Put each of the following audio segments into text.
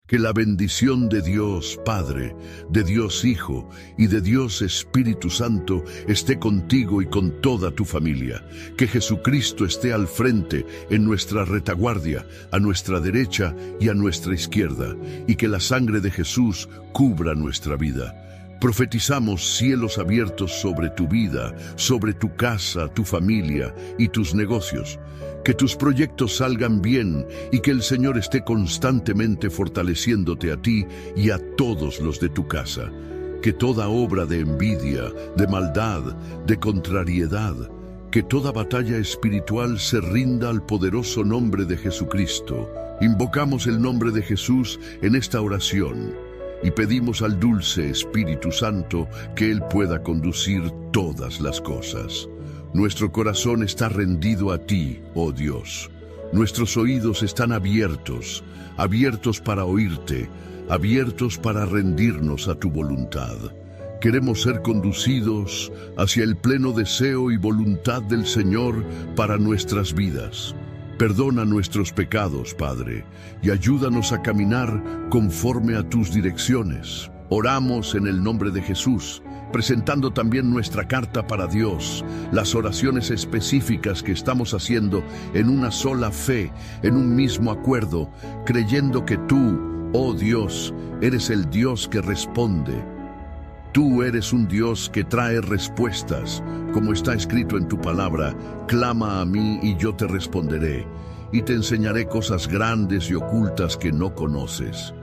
Que la bendición de Dios Padre, de Dios Hijo y de Dios Espíritu Santo esté contigo y con toda tu familia. Que Jesucristo esté al frente, en nuestra retaguardia, a nuestra derecha y a nuestra izquierda, y que la sangre de Jesús cubra nuestra vida. Profetizamos cielos abiertos sobre tu vida, sobre tu casa, tu familia y tus negocios. Que tus proyectos salgan bien y que el Señor esté constantemente fortaleciéndote a ti y a todos los de tu casa. Que toda obra de envidia, de maldad, de contrariedad, que toda batalla espiritual se rinda al poderoso nombre de Jesucristo. Invocamos el nombre de Jesús en esta oración y pedimos al dulce Espíritu Santo que Él pueda conducir todas las cosas. Nuestro corazón está rendido a ti, oh Dios. Nuestros oídos están abiertos, abiertos para oírte, abiertos para rendirnos a tu voluntad. Queremos ser conducidos hacia el pleno deseo y voluntad del Señor para nuestras vidas. Perdona nuestros pecados, Padre, y ayúdanos a caminar conforme a tus direcciones. Oramos en el nombre de Jesús, presentando también nuestra carta para Dios, las oraciones específicas que estamos haciendo en una sola fe, en un mismo acuerdo, creyendo que tú, oh Dios, eres el Dios que responde. Tú eres un Dios que trae respuestas, como está escrito en tu palabra: clama a mí y yo te responderé, y te enseñaré cosas grandes y ocultas que no conoces.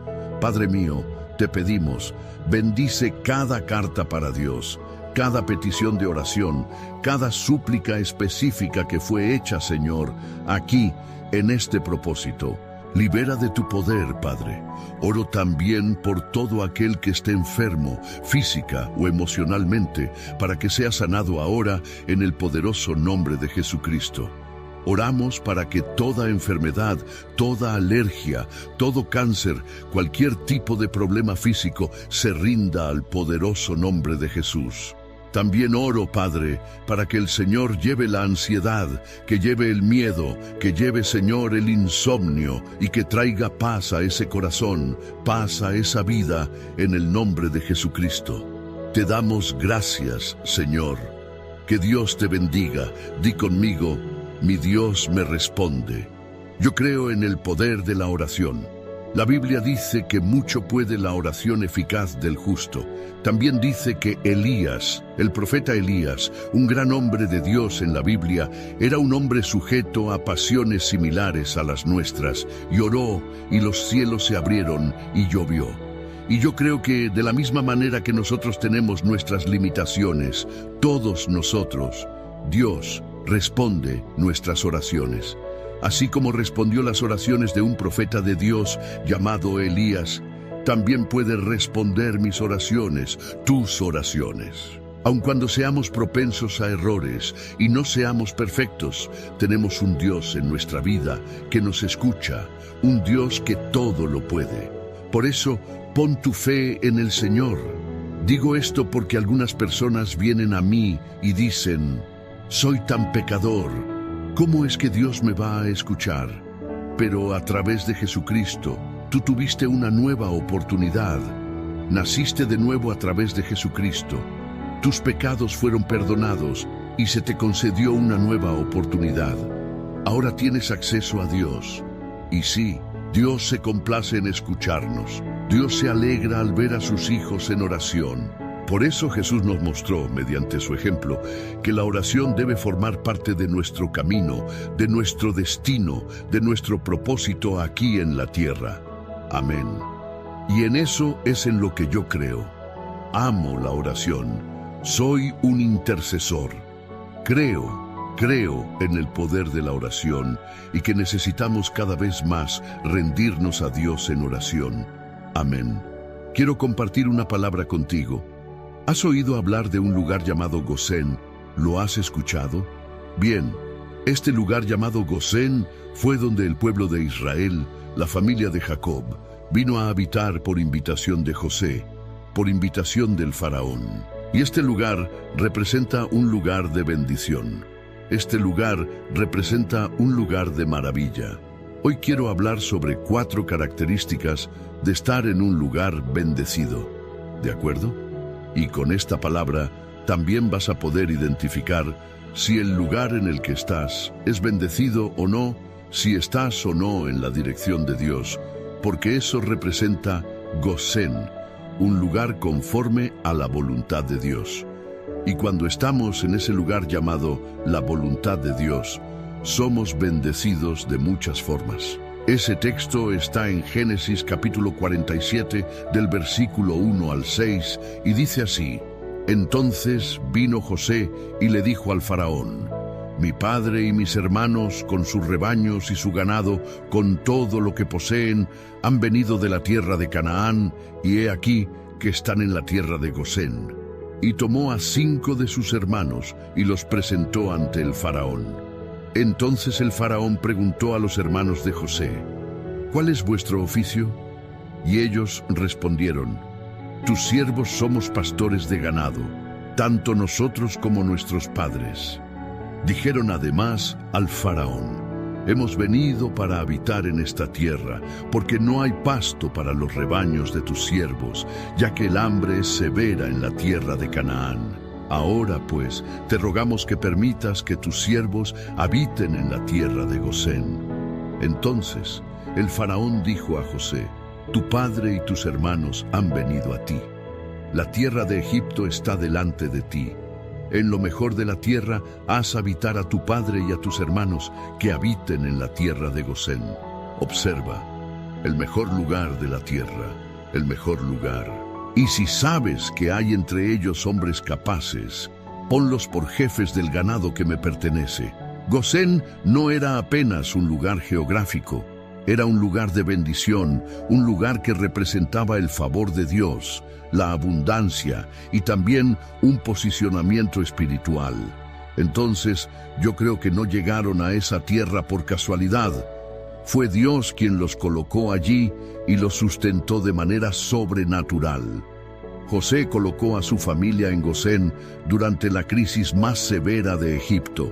Padre mío, te pedimos, bendice cada carta para Dios, cada petición de oración, cada súplica específica que fue hecha, Señor, aquí, en este propósito. Libera de tu poder, Padre. Oro también por todo aquel que esté enfermo, física o emocionalmente, para que sea sanado ahora en el poderoso nombre de Jesucristo. Oramos para que toda enfermedad, toda alergia, todo cáncer, cualquier tipo de problema físico se rinda al poderoso nombre de Jesús. También oro, Padre, para que el Señor lleve la ansiedad, que lleve el miedo, que lleve, Señor, el insomnio y que traiga paz a ese corazón, paz a esa vida, en el nombre de Jesucristo. Te damos gracias, Señor. Que Dios te bendiga. Di conmigo: mi Dios me responde. Yo creo en el poder de la oración. La Biblia dice que mucho puede la oración eficaz del justo. También dice que Elías, el profeta Elías, un gran hombre de Dios en la Biblia, era un hombre sujeto a pasiones similares a las nuestras, y oró, y los cielos se abrieron, y llovió. Y yo creo que de la misma manera que nosotros tenemos nuestras limitaciones, todos nosotros, Dios responde nuestras oraciones. Así como respondió las oraciones de un profeta de Dios llamado Elías, también puede responder mis oraciones, tus oraciones. Aun cuando seamos propensos a errores y no seamos perfectos, tenemos un Dios en nuestra vida que nos escucha, un Dios que todo lo puede. Por eso, pon tu fe en el Señor. Digo esto porque algunas personas vienen a mí y dicen: soy tan pecador, ¿cómo es que Dios me va a escuchar? Pero a través de Jesucristo, tú tuviste una nueva oportunidad. Naciste de nuevo a través de Jesucristo. Tus pecados fueron perdonados y se te concedió una nueva oportunidad. Ahora tienes acceso a Dios. Y sí, Dios se complace en escucharnos. Dios se alegra al ver a sus hijos en oración. Por eso Jesús nos mostró, mediante su ejemplo, que la oración debe formar parte de nuestro camino, de nuestro destino, de nuestro propósito aquí en la tierra. Amén. Y en eso es en lo que yo creo. Amo la oración. Soy un intercesor. Creo en el poder de la oración y que necesitamos cada vez más rendirnos a Dios en oración. Amén. Quiero compartir una palabra contigo. ¿Has oído hablar de un lugar llamado Gosén? ¿Lo has escuchado? Bien, este lugar llamado Gosén fue donde el pueblo de Israel, la familia de Jacob, vino a habitar por invitación de José, por invitación del faraón. Y este lugar representa un lugar de bendición. Este lugar representa un lugar de maravilla. Hoy quiero hablar sobre 4 características de estar en un lugar bendecido. ¿De acuerdo? Y con esta palabra también vas a poder identificar si el lugar en el que estás es bendecido o no, si estás o no en la dirección de Dios, porque eso representa Gosén, un lugar conforme a la voluntad de Dios. Y cuando estamos en ese lugar llamado la voluntad de Dios, somos bendecidos de muchas formas. Ese texto está en Génesis capítulo 47, del versículo 1 al 6, y dice así: Entonces vino José y le dijo al faraón: Mi padre y mis hermanos, con sus rebaños y su ganado, con todo lo que poseen, han venido de la tierra de Canaán, y he aquí que están en la tierra de Gosén. Y tomó a 5 de sus hermanos y los presentó ante el faraón. Entonces el faraón preguntó a los hermanos de José: ¿Cuál es vuestro oficio? Y ellos respondieron: Tus siervos somos pastores de ganado, tanto nosotros como nuestros padres. Dijeron además al faraón: Hemos venido para habitar en esta tierra, porque no hay pasto para los rebaños de tus siervos, ya que el hambre es severa en la tierra de Canaán. Ahora pues, te rogamos que permitas que tus siervos habiten en la tierra de Gosén. Entonces el faraón dijo a José: Tu padre y tus hermanos han venido a ti. La tierra de Egipto está delante de ti. En lo mejor de la tierra haz habitar a tu padre y a tus hermanos, que habiten en la tierra de Gosén. Observa, el mejor lugar de la tierra, el mejor lugar. Y si sabes que hay entre ellos hombres capaces, ponlos por jefes del ganado que me pertenece. Gosén no era apenas un lugar geográfico, era un lugar de bendición, un lugar que representaba el favor de Dios, la abundancia y también un posicionamiento espiritual. Entonces, yo creo que no llegaron a esa tierra por casualidad. Fue Dios quien los colocó allí y los sustentó de manera sobrenatural. José colocó a su familia en Gosén durante la crisis más severa de Egipto,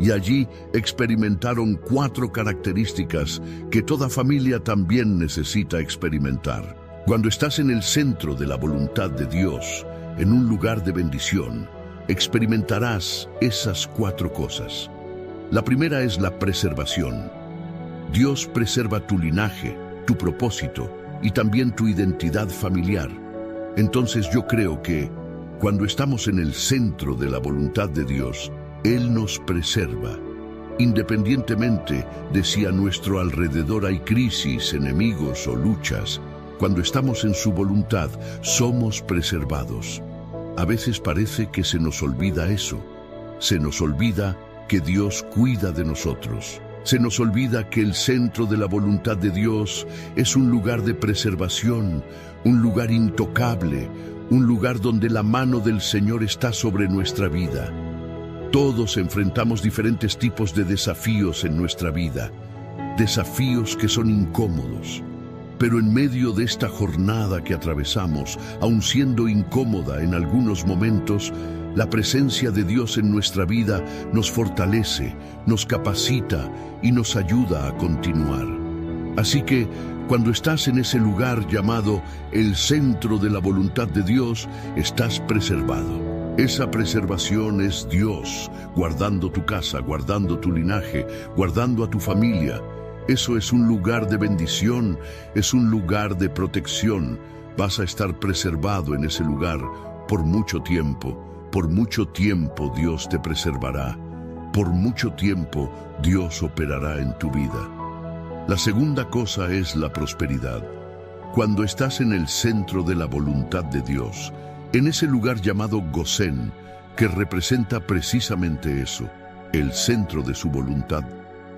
y allí experimentaron 4 características que toda familia también necesita experimentar. Cuando estás en el centro de la voluntad de Dios, en un lugar de bendición, experimentarás esas 4 cosas. La primera es la preservación. Dios preserva tu linaje, tu propósito y también tu identidad familiar. Entonces yo creo que, cuando estamos en el centro de la voluntad de Dios, Él nos preserva. Independientemente de si a nuestro alrededor hay crisis, enemigos o luchas, cuando estamos en su voluntad, somos preservados. A veces parece que se nos olvida eso. Se nos olvida que Dios cuida de nosotros. Se nos olvida que el centro de la voluntad de Dios es un lugar de preservación, un lugar intocable, un lugar donde la mano del Señor está sobre nuestra vida. Todos enfrentamos diferentes tipos de desafíos en nuestra vida, desafíos que son incómodos. Pero en medio de esta jornada que atravesamos, aun siendo incómoda en algunos momentos, la presencia de Dios en nuestra vida nos fortalece, nos capacita y nos ayuda a continuar. Así que, cuando estás en ese lugar llamado el centro de la voluntad de Dios, estás preservado. Esa preservación es Dios, guardando tu casa, guardando tu linaje, guardando a tu familia. Eso es un lugar de bendición, es un lugar de protección. Vas a estar preservado en ese lugar por mucho tiempo. Por mucho tiempo Dios te preservará. Por mucho tiempo Dios operará en tu vida. La segunda cosa es la prosperidad. Cuando estás en el centro de la voluntad de Dios, en ese lugar llamado Gosén, que representa precisamente eso, el centro de su voluntad,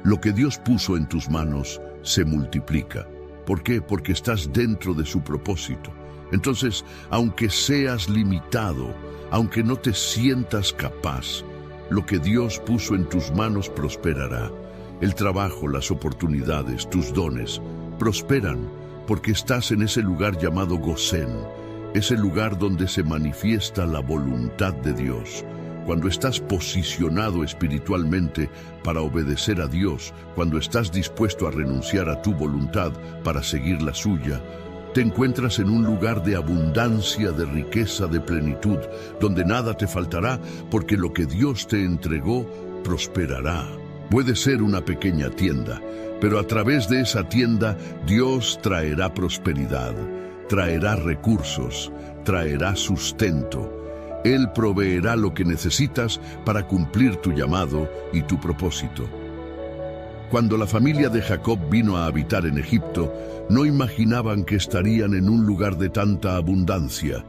lo que Dios puso en tus manos se multiplica. ¿Por qué? Porque estás dentro de su propósito. Entonces, aunque seas limitado, aunque no te sientas capaz, lo que Dios puso en tus manos prosperará. El trabajo, las oportunidades, tus dones, prosperan porque estás en ese lugar llamado Gosén, ese lugar donde se manifiesta la voluntad de Dios. cuando estás posicionado espiritualmente para obedecer a Dios, cuando estás dispuesto a renunciar a tu voluntad para seguir la suya, te encuentras en un lugar de abundancia, de riqueza, de plenitud, donde nada te faltará, porque lo que Dios te entregó prosperará. Puede ser una pequeña tienda, pero a través de esa tienda Dios traerá prosperidad, traerá recursos, traerá sustento. Él proveerá lo que necesitas para cumplir tu llamado y tu propósito. Cuando la familia de Jacob vino a habitar en Egipto, no imaginaban que estarían en un lugar de tanta abundancia.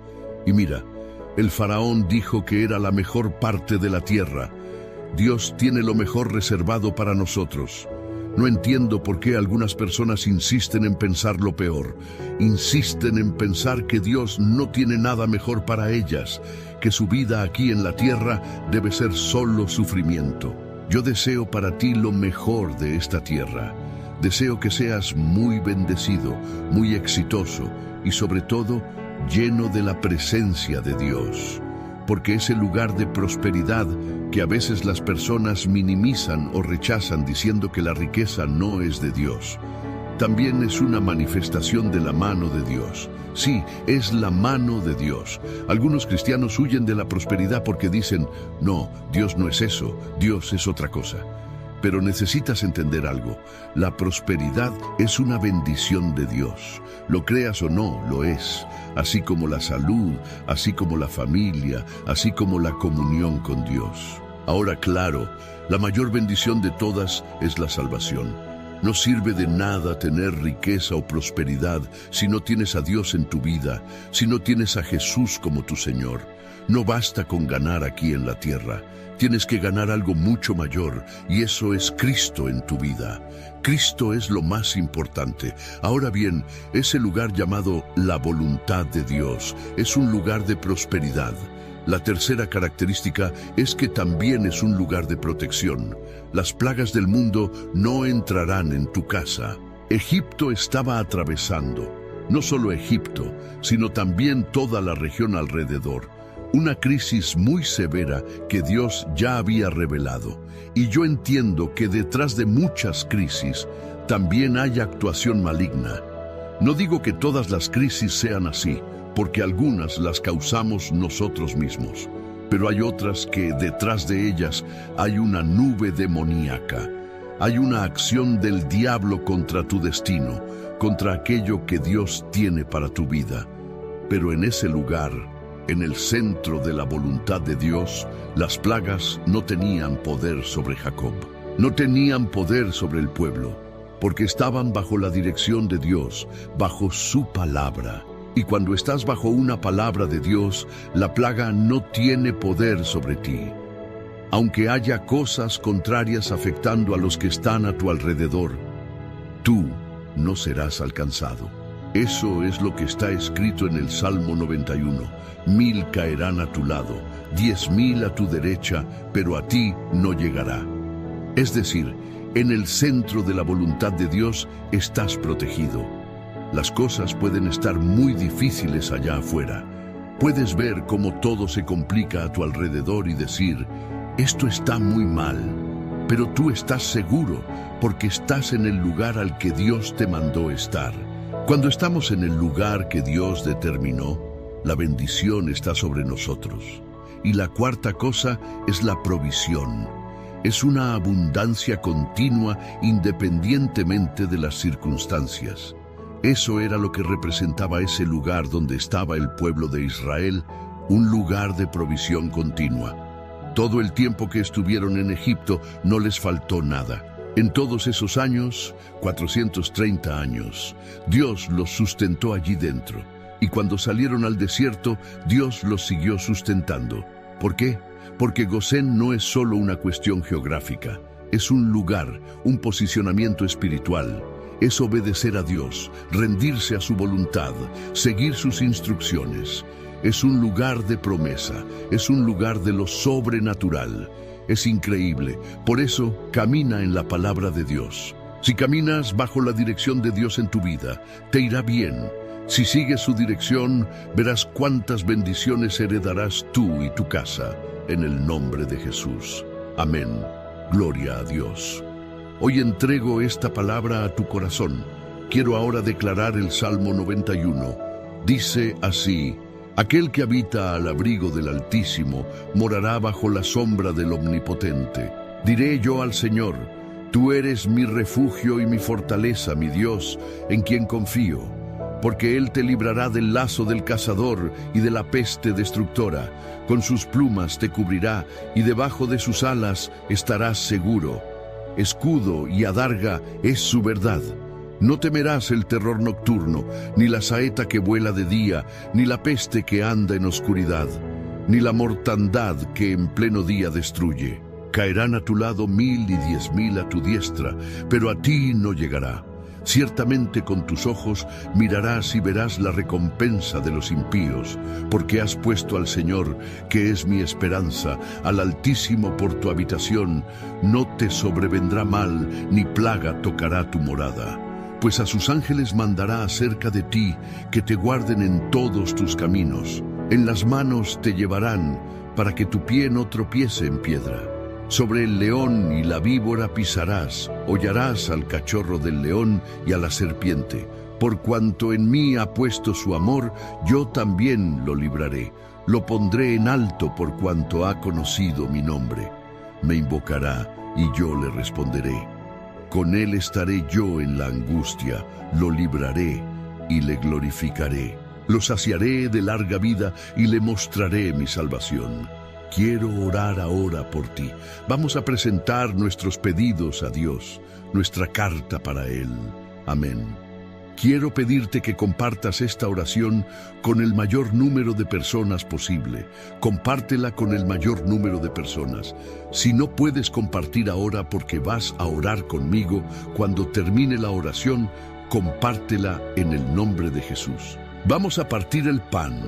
Y mira, el faraón dijo que era la mejor parte de la tierra. Dios tiene lo mejor reservado para nosotros. No entiendo por qué algunas personas insisten en pensar lo peor. Insisten en pensar que Dios no tiene nada mejor para ellas, que su vida aquí en la tierra debe ser solo sufrimiento. Yo deseo para ti lo mejor de esta tierra. Deseo que seas muy bendecido, muy exitoso y sobre todo lleno de la presencia de Dios. Porque ese lugar de prosperidad que a veces las personas minimizan o rechazan diciendo que la riqueza no es de Dios, también es una manifestación de la mano de Dios. Sí, es la mano de Dios. Algunos cristianos huyen de la prosperidad porque dicen, no, Dios no es eso, Dios es otra cosa. Pero necesitas entender algo, la prosperidad es una bendición de Dios. Lo creas o no, lo es. Así como la salud, así como la familia, así como la comunión con Dios. Ahora, claro, la mayor bendición de todas es la salvación. No sirve de nada tener riqueza o prosperidad si no tienes a Dios en tu vida, si no tienes a Jesús como tu Señor. No basta con ganar aquí en la tierra. Tienes que ganar algo mucho mayor, y eso es Cristo en tu vida. Cristo es lo más importante. Ahora bien, ese lugar llamado la voluntad de Dios es un lugar de prosperidad. La tercera característica es que también es un lugar de protección. Las plagas del mundo no entrarán en tu casa. Egipto estaba atravesando, no solo Egipto, sino también toda la región alrededor. Una crisis muy severa que Dios ya había revelado. Y yo entiendo que detrás de muchas crisis también hay actuación maligna. No digo que todas las crisis sean así, porque algunas las causamos nosotros mismos. Pero hay otras que detrás de ellas hay una nube demoníaca. Hay una acción del diablo contra tu destino, contra aquello que Dios tiene para tu vida. Pero en ese lugar, en el centro de la voluntad de Dios, las plagas no tenían poder sobre Jacob. No tenían poder sobre el pueblo, porque estaban bajo la dirección de Dios, bajo su palabra. Y cuando estás bajo una palabra de Dios, la plaga no tiene poder sobre ti. Aunque haya cosas contrarias afectando a los que están a tu alrededor, tú no serás alcanzado. Eso es lo que está escrito en el Salmo 91. 1000 caerán a tu lado, 10,000 a tu derecha, pero a ti no llegará. Es decir, en el centro de la voluntad de Dios estás protegido. Las cosas pueden estar muy difíciles allá afuera. Puedes ver cómo todo se complica a tu alrededor y decir, esto está muy mal. Pero tú estás seguro porque estás en el lugar al que Dios te mandó estar. Cuando estamos en el lugar que Dios determinó, la bendición está sobre nosotros. Y la cuarta cosa es la provisión. Es una abundancia continua independientemente de las circunstancias. Eso era lo que representaba ese lugar donde estaba el pueblo de Israel, un lugar de provisión continua. Todo el tiempo que estuvieron en Egipto no les faltó nada. En todos esos años, 430 años, Dios los sustentó allí dentro. Y cuando salieron al desierto, Dios los siguió sustentando. ¿Por qué? Porque Gosén no es solo una cuestión geográfica. Es un lugar, un posicionamiento espiritual. Es obedecer a Dios, rendirse a su voluntad, seguir sus instrucciones. Es un lugar de promesa, es un lugar de lo sobrenatural. Es increíble, por eso camina en la palabra de Dios. Si caminas bajo la dirección de Dios en tu vida, te irá bien. Si sigues su dirección, verás cuántas bendiciones heredarás tú y tu casa, en el nombre de Jesús. Amén. Gloria a Dios. Hoy entrego esta palabra a tu corazón. Quiero ahora declarar el Salmo 91. Dice así: aquel que habita al abrigo del Altísimo morará bajo la sombra del Omnipotente. Diré yo al Señor: tú eres mi refugio y mi fortaleza, mi Dios, en quien confío. Porque Él te librará del lazo del cazador y de la peste destructora. Con sus plumas te cubrirá y debajo de sus alas estarás seguro. Escudo y adarga es su verdad. No temerás el terror nocturno, ni la saeta que vuela de día, ni la peste que anda en oscuridad, ni la mortandad que en pleno día destruye. Caerán a tu lado 1000 y 10.000 a tu diestra, pero a ti no llegará. Ciertamente con tus ojos mirarás y verás la recompensa de los impíos, porque has puesto al Señor, que es mi esperanza, al Altísimo por tu habitación. No te sobrevendrá mal, ni plaga tocará tu morada. Pues a sus ángeles mandará acerca de ti, que te guarden en todos tus caminos. En las manos te llevarán, para que tu pie no tropiece en piedra. Sobre el león y la víbora pisarás, hollarás al cachorro del león y a la serpiente. Por cuanto en mí ha puesto su amor, yo también lo libraré. Lo pondré en alto por cuanto ha conocido mi nombre. Me invocará y yo le responderé. Con él estaré yo en la angustia, lo libraré y le glorificaré. Lo saciaré de larga vida y le mostraré mi salvación. Quiero orar ahora por ti. Vamos a presentar nuestros pedidos a Dios, nuestra carta para Él. Amén. Quiero pedirte que compartas esta oración con el mayor número de personas posible. Compártela con el mayor número de personas. Si no puedes compartir ahora porque vas a orar conmigo, cuando termine la oración, compártela en el nombre de Jesús. Vamos a partir el pan.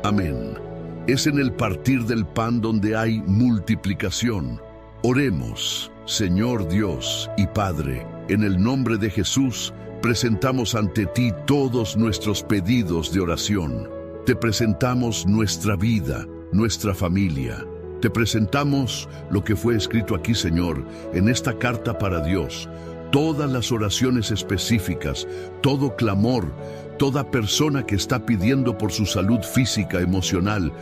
Amén. Es en el partir del pan donde hay multiplicación. Oremos. Señor Dios y Padre, en el nombre de Jesús, presentamos ante ti todos nuestros pedidos de oración. Te presentamos nuestra vida, nuestra familia. Te presentamos lo que fue escrito aquí, Señor, en esta carta para Dios. Todas las oraciones específicas, todo clamor, toda persona que está pidiendo por su salud física, emocional.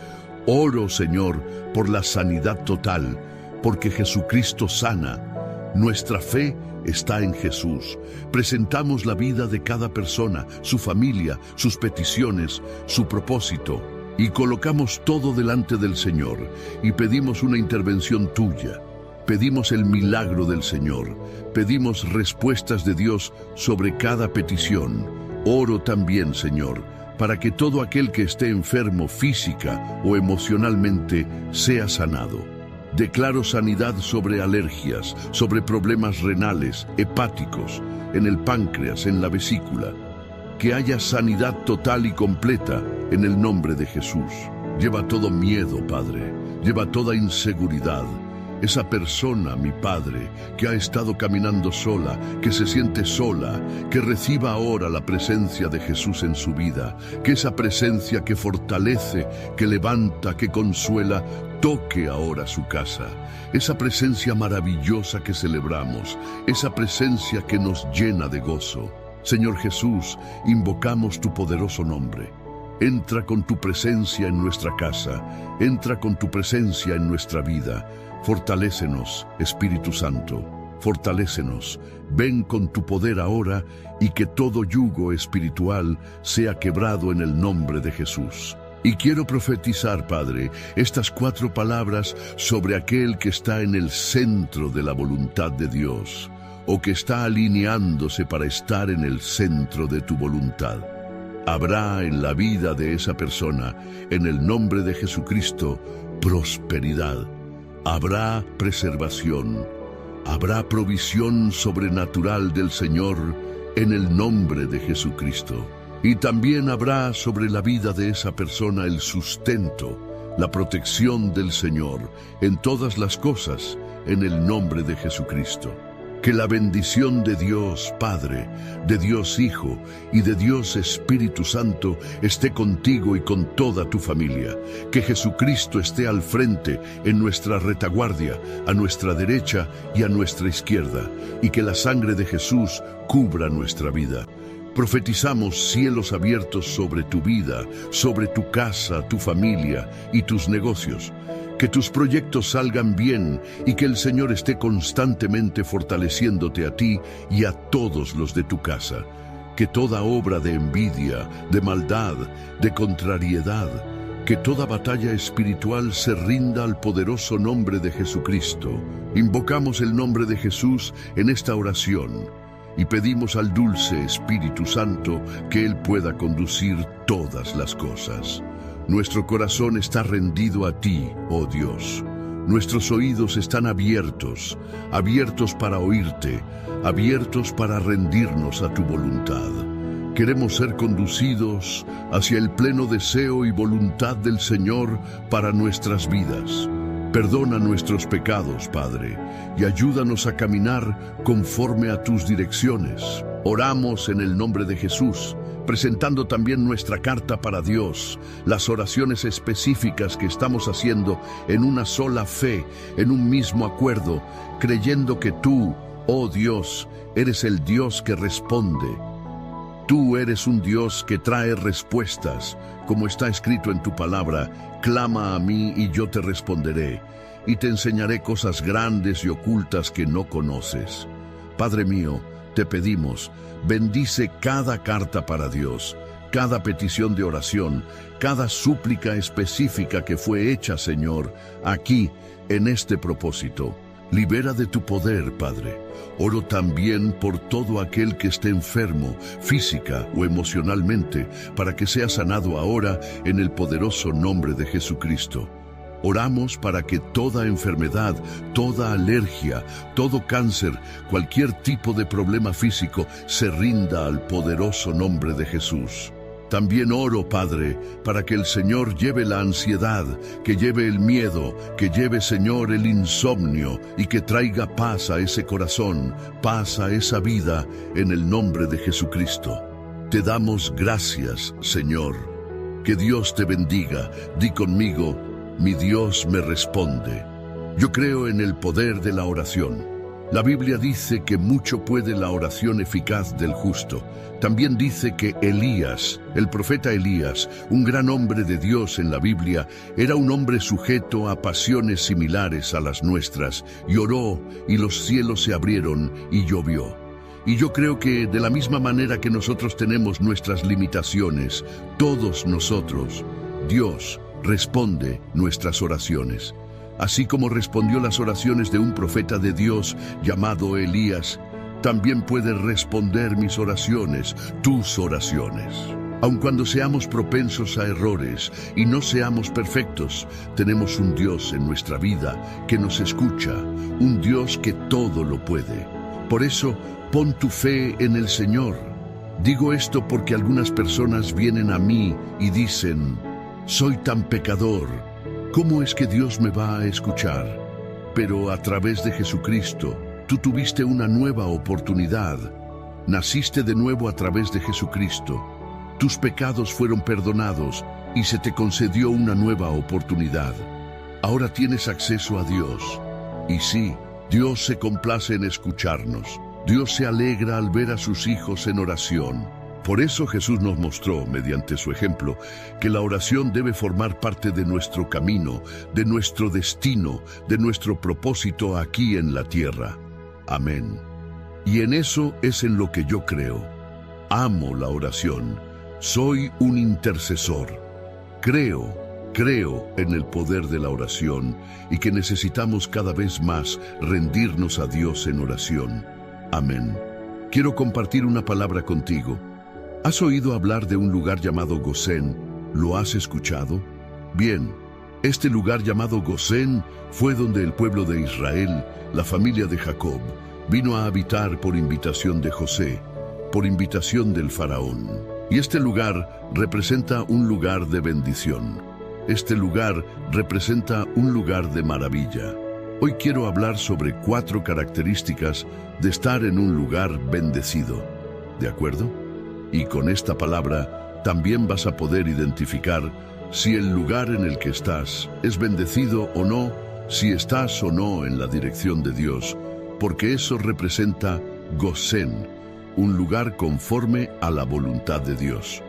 Oro, Señor, por la sanidad total, porque Jesucristo sana. Nuestra fe está en Jesús. Presentamos la vida de cada persona, su familia, sus peticiones, su propósito, y colocamos todo delante del Señor y pedimos una intervención tuya. Pedimos el milagro del Señor. Pedimos respuestas de Dios sobre cada petición. Oro también, Señor, para que todo aquel que esté enfermo física o emocionalmente sea sanado. Declaro sanidad sobre alergias, sobre problemas renales, hepáticos, en el páncreas, en la vesícula. Que haya sanidad total y completa en el nombre de Jesús. Lleva todo miedo, Padre. Lleva toda inseguridad. Esa persona, mi Padre, que ha estado caminando sola, que se siente sola, que reciba ahora la presencia de Jesús en su vida, que esa presencia que fortalece, que levanta, que consuela, toque ahora su casa. Esa presencia maravillosa que celebramos, esa presencia que nos llena de gozo. Señor Jesús, invocamos tu poderoso nombre. Entra con tu presencia en nuestra casa, entra con tu presencia en nuestra vida. Fortalécenos, Espíritu Santo, fortalécenos. Ven con tu poder ahora y que todo yugo espiritual sea quebrado en el nombre de Jesús. Y quiero profetizar, Padre, estas 4 palabras sobre aquel que está en el centro de la voluntad de Dios, o que está alineándose para estar en el centro de tu voluntad. Habrá en la vida de esa persona, en el nombre de Jesucristo, prosperidad. Habrá preservación, habrá provisión sobrenatural del Señor en el nombre de Jesucristo. Y también habrá sobre la vida de esa persona el sustento, la protección del Señor en todas las cosas en el nombre de Jesucristo. Que la bendición de Dios Padre, de Dios Hijo y de Dios Espíritu Santo esté contigo y con toda tu familia. Que Jesucristo esté al frente, en nuestra retaguardia, a nuestra derecha y a nuestra izquierda, y que la sangre de Jesús cubra nuestra vida. Profetizamos cielos abiertos sobre tu vida, sobre tu casa, tu familia y tus negocios. Que tus proyectos salgan bien y que el Señor esté constantemente fortaleciéndote a ti y a todos los de tu casa. Que toda obra de envidia, de maldad, de contrariedad, que toda batalla espiritual se rinda al poderoso nombre de Jesucristo. Invocamos el nombre de Jesús en esta oración y pedimos al dulce Espíritu Santo que Él pueda conducir todas las cosas. Nuestro corazón está rendido a ti, oh Dios. Nuestros oídos están abiertos, abiertos para oírte, abiertos para rendirnos a tu voluntad. Queremos ser conducidos hacia el pleno deseo y voluntad del Señor para nuestras vidas. Perdona nuestros pecados, Padre, y ayúdanos a caminar conforme a tus direcciones. Oramos en el nombre de Jesús, presentando también nuestra carta para Dios, las oraciones específicas que estamos haciendo en una sola fe, en un mismo acuerdo, creyendo que tú, oh Dios, eres el Dios que responde. Tú eres un Dios que trae respuestas, como está escrito en tu palabra: clama a mí y yo te responderé, y te enseñaré cosas grandes y ocultas que no conoces. Padre mío, te pedimos, bendice cada carta para Dios, cada petición de oración, cada súplica específica que fue hecha, Señor, aquí, en este propósito. Libera de tu poder, Padre. Oro también por todo aquel que esté enfermo, física o emocionalmente, para que sea sanado ahora en el poderoso nombre de Jesucristo. Oramos para que toda enfermedad, toda alergia, todo cáncer, cualquier tipo de problema físico se rinda al poderoso nombre de Jesús. También oro, Padre, para que el Señor lleve la ansiedad, que lleve el miedo, que lleve, Señor, el insomnio y que traiga paz a ese corazón, paz a esa vida, en el nombre de Jesucristo. Te damos gracias, Señor. Que Dios te bendiga. Di conmigo: mi Dios me responde. Yo creo en el poder de la oración. La Biblia dice que mucho puede la oración eficaz del justo. También dice que Elías, el profeta Elías, un gran hombre de Dios en la Biblia, era un hombre sujeto a pasiones similares a las nuestras, y oró, y los cielos se abrieron, y llovió. Y yo creo que de la misma manera que nosotros tenemos nuestras limitaciones, todos nosotros, Dios responde nuestras oraciones. Así como respondió las oraciones de un profeta de Dios llamado Elías, también puede responder mis oraciones, tus oraciones. Aun cuando seamos propensos a errores y no seamos perfectos, tenemos un Dios en nuestra vida que nos escucha, un Dios que todo lo puede. Por eso, pon tu fe en el Señor. Digo esto porque algunas personas vienen a mí y dicen: soy tan pecador, ¿cómo es que Dios me va a escuchar? Pero a través de Jesucristo, tú tuviste una nueva oportunidad. Naciste de nuevo a través de Jesucristo. Tus pecados fueron perdonados y se te concedió una nueva oportunidad. Ahora tienes acceso a Dios. Y sí, Dios se complace en escucharnos. Dios se alegra al ver a sus hijos en oración. Por eso Jesús nos mostró, mediante su ejemplo, que la oración debe formar parte de nuestro camino, de nuestro destino, de nuestro propósito aquí en la tierra. Amén. Y en eso es en lo que yo creo. Amo la oración. Soy un intercesor. Creo en el poder de la oración y que necesitamos cada vez más rendirnos a Dios en oración. Amén. Quiero compartir una palabra contigo. ¿Has oído hablar de un lugar llamado Gosén? ¿Lo has escuchado? Bien, este lugar llamado Gosén fue donde el pueblo de Israel, la familia de Jacob, vino a habitar por invitación de José, por invitación del faraón. Y este lugar representa un lugar de bendición. Este lugar representa un lugar de maravilla. Hoy quiero hablar sobre 4 características de estar en un lugar bendecido. ¿De acuerdo? Y con esta palabra también vas a poder identificar si el lugar en el que estás es bendecido o no, si estás o no en la dirección de Dios, porque eso representa Gosén, un lugar conforme a la voluntad de Dios.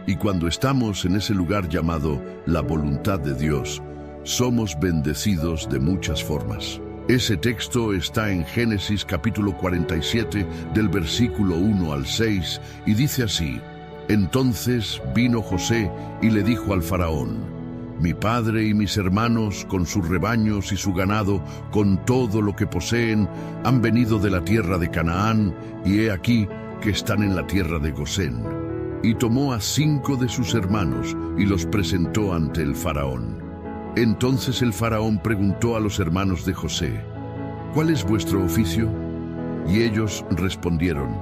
Y cuando estamos en ese lugar llamado la voluntad de Dios, somos bendecidos de muchas formas. Ese texto está en Génesis capítulo 47 del versículo 1 al 6 y dice así: Entonces vino José y le dijo al faraón: Mi padre y mis hermanos con sus rebaños y su ganado, con todo lo que poseen, han venido de la tierra de Canaán, y he aquí que están en la tierra de Gosén. Y tomó a 5 de sus hermanos y los presentó ante el faraón. Entonces el faraón preguntó a los hermanos de José: ¿Cuál es vuestro oficio? Y ellos respondieron: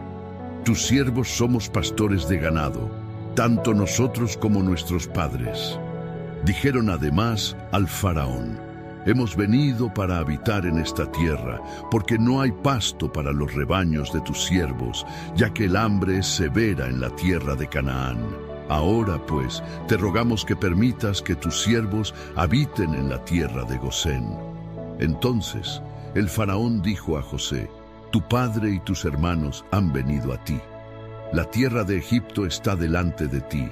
Tus siervos somos pastores de ganado, tanto nosotros como nuestros padres. Dijeron además al faraón: Hemos venido para habitar en esta tierra, porque no hay pasto para los rebaños de tus siervos, ya que el hambre es severa en la tierra de Canaán. Ahora, pues, te rogamos que permitas que tus siervos habiten en la tierra de Gosén. Entonces, el faraón dijo a José: Tu padre y tus hermanos han venido a ti. La tierra de Egipto está delante de ti.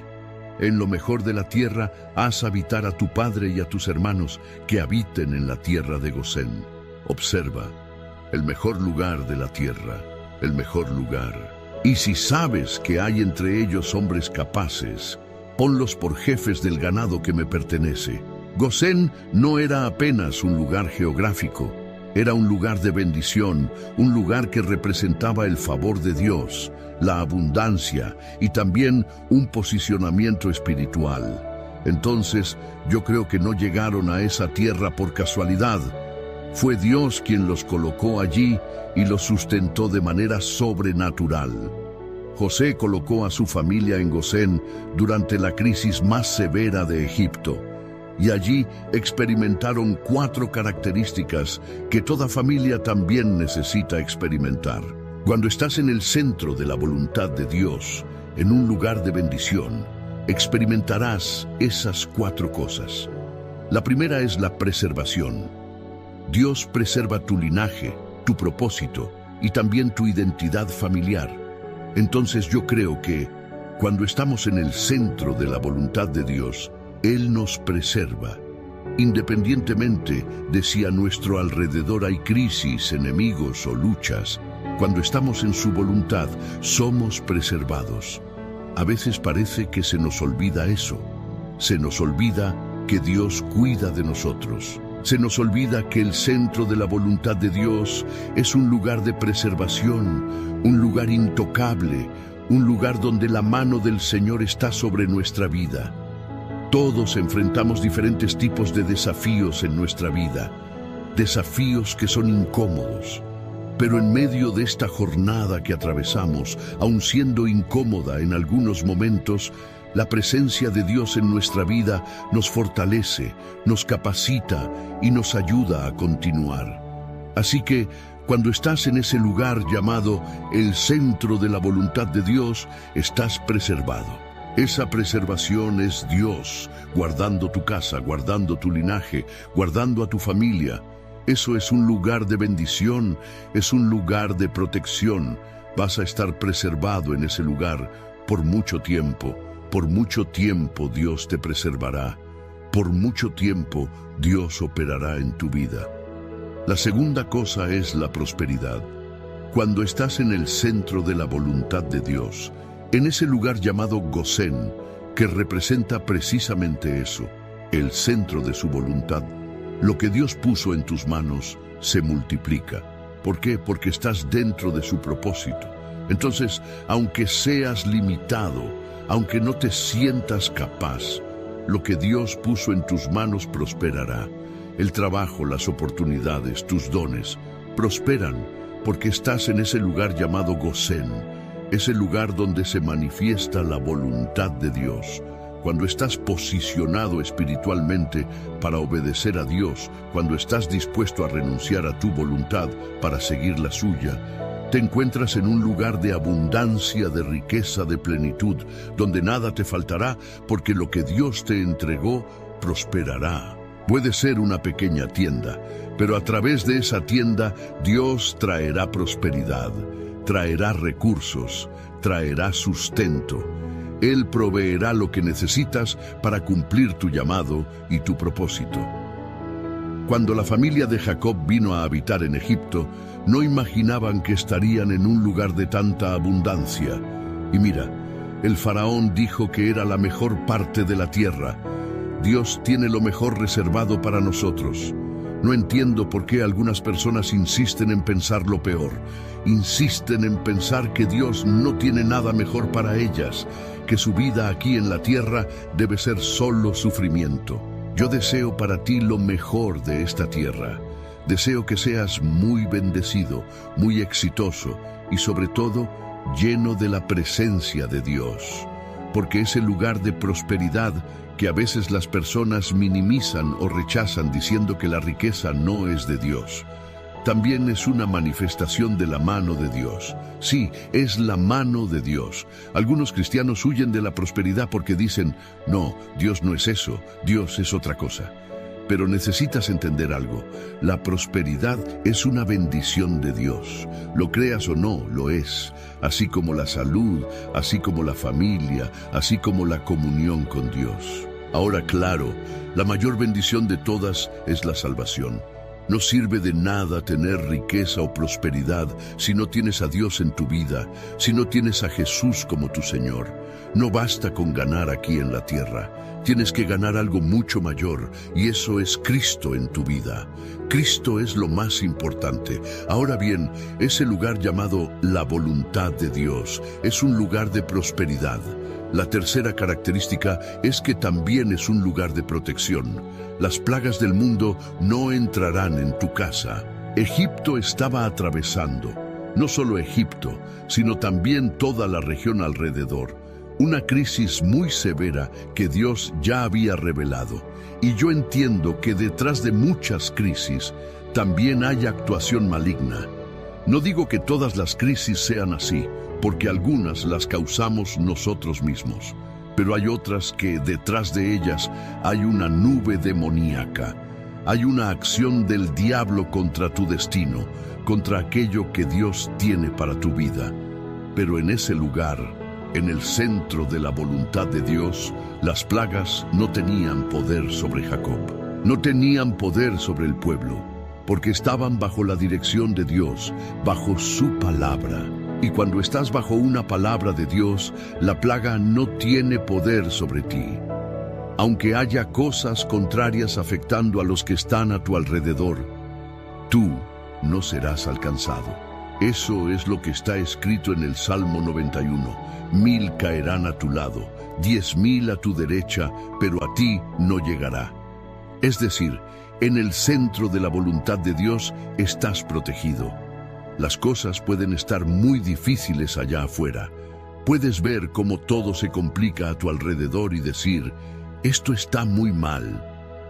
En lo mejor de la tierra haz habitar a tu padre y a tus hermanos que habiten en la tierra de Gosén. Observa, el mejor lugar de la tierra, el mejor lugar. Y si sabes que hay entre ellos hombres capaces, ponlos por jefes del ganado que me pertenece. Gosén no era apenas un lugar geográfico, era un lugar de bendición, un lugar que representaba el favor de Dios, la abundancia y también un posicionamiento espiritual. Entonces, yo creo que no llegaron a esa tierra por casualidad. Fue Dios quien los colocó allí y los sustentó de manera sobrenatural. José colocó a su familia en Gosén durante la crisis más severa de Egipto, y allí experimentaron 4 características que toda familia también necesita experimentar. Cuando estás en el centro de la voluntad de Dios, en un lugar de bendición, experimentarás esas 4 cosas. La primera es la preservación. Dios preserva tu linaje, tu propósito y también tu identidad familiar. Entonces yo creo que, cuando estamos en el centro de la voluntad de Dios, Él nos preserva. Independientemente de si a nuestro alrededor hay crisis, enemigos o luchas, cuando estamos en su voluntad, somos preservados. A veces parece que se nos olvida eso. Se nos olvida que Dios cuida de nosotros. Se nos olvida que el centro de la voluntad de Dios es un lugar de preservación, un lugar intocable, un lugar donde la mano del Señor está sobre nuestra vida. Todos enfrentamos diferentes tipos de desafíos en nuestra vida, desafíos que son incómodos. Pero en medio de esta jornada que atravesamos, aun siendo incómoda en algunos momentos, la presencia de Dios en nuestra vida nos fortalece, nos capacita y nos ayuda a continuar. Así que, cuando estás en ese lugar llamado el centro de la voluntad de Dios, estás preservado. Esa preservación es Dios, guardando tu casa, guardando tu linaje, guardando a tu familia. Eso es un lugar de bendición, es un lugar de protección. Vas a estar preservado en ese lugar por mucho tiempo. Por mucho tiempo Dios te preservará. Por mucho tiempo Dios operará en tu vida. La segunda cosa es la prosperidad. Cuando estás en el centro de la voluntad de Dios, en ese lugar llamado Gosén, que representa precisamente eso, el centro de su voluntad, lo que Dios puso en tus manos se multiplica. ¿Por qué? Porque estás dentro de su propósito. Entonces, aunque seas limitado, aunque no te sientas capaz, lo que Dios puso en tus manos prosperará. El trabajo, las oportunidades, tus dones, prosperan porque estás en ese lugar llamado Gosén, ese lugar donde se manifiesta la voluntad de Dios. cuando estás posicionado espiritualmente para obedecer a Dios, cuando estás dispuesto a renunciar a tu voluntad para seguir la suya, te encuentras en un lugar de abundancia, de riqueza, de plenitud, donde nada te faltará, porque lo que Dios te entregó prosperará. Puede ser una pequeña tienda, pero a través de esa tienda Dios traerá prosperidad, traerá recursos, traerá sustento. Él proveerá lo que necesitas para cumplir tu llamado y tu propósito. Cuando la familia de Jacob vino a habitar en Egipto, no imaginaban que estarían en un lugar de tanta abundancia. Y mira, el faraón dijo que era la mejor parte de la tierra. Dios tiene lo mejor reservado para nosotros. No entiendo por qué algunas personas insisten en pensar lo peor. Insisten en pensar que Dios no tiene nada mejor para ellas, que su vida aquí en la tierra debe ser solo sufrimiento. Yo deseo para ti lo mejor de esta tierra. Deseo que seas muy bendecido, muy exitoso y sobre todo lleno de la presencia de Dios. Porque ese lugar de prosperidad que a veces las personas minimizan o rechazan diciendo que la riqueza no es de Dios, también es una manifestación de la mano de Dios. Sí, es la mano de Dios. Algunos cristianos huyen de la prosperidad porque dicen, no, Dios no es eso, Dios es otra cosa. Pero necesitas entender algo, la prosperidad es una bendición de Dios. Lo creas o no, lo es. Así como la salud, así como la familia, así como la comunión con Dios. Ahora, claro, la mayor bendición de todas es la salvación. No sirve de nada tener riqueza o prosperidad si no tienes a Dios en tu vida, si no tienes a Jesús como tu Señor. No basta con ganar aquí en la tierra. Tienes que ganar algo mucho mayor, y eso es Cristo en tu vida. Cristo es lo más importante. Ahora bien, ese lugar llamado la voluntad de Dios es un lugar de prosperidad. La tercera característica es que también es un lugar de protección. Las plagas del mundo no entrarán en tu casa. Egipto estaba atravesando, no solo Egipto, sino también toda la región alrededor, una crisis muy severa que Dios ya había revelado. Y yo entiendo que detrás de muchas crisis también hay actuación maligna. No digo que todas las crisis sean así, porque algunas las causamos nosotros mismos, pero hay otras que detrás de ellas hay una nube demoníaca. Hay una acción del diablo contra tu destino, contra aquello que Dios tiene para tu vida. Pero en ese lugar, en el centro de la voluntad de Dios, las plagas no tenían poder sobre Jacob. No tenían poder sobre el pueblo, porque estaban bajo la dirección de Dios, bajo su palabra. Y cuando estás bajo una palabra de Dios, la plaga no tiene poder sobre ti. Aunque haya cosas contrarias afectando a los que están a tu alrededor, tú no serás alcanzado. Eso es lo que está escrito en el Salmo 91. 1000 caerán a tu lado, 10,000 a tu derecha, pero a ti no llegará. Es decir, en el centro de la voluntad de Dios estás protegido. Las cosas pueden estar muy difíciles allá afuera. Puedes ver cómo todo se complica a tu alrededor y decir, esto está muy mal,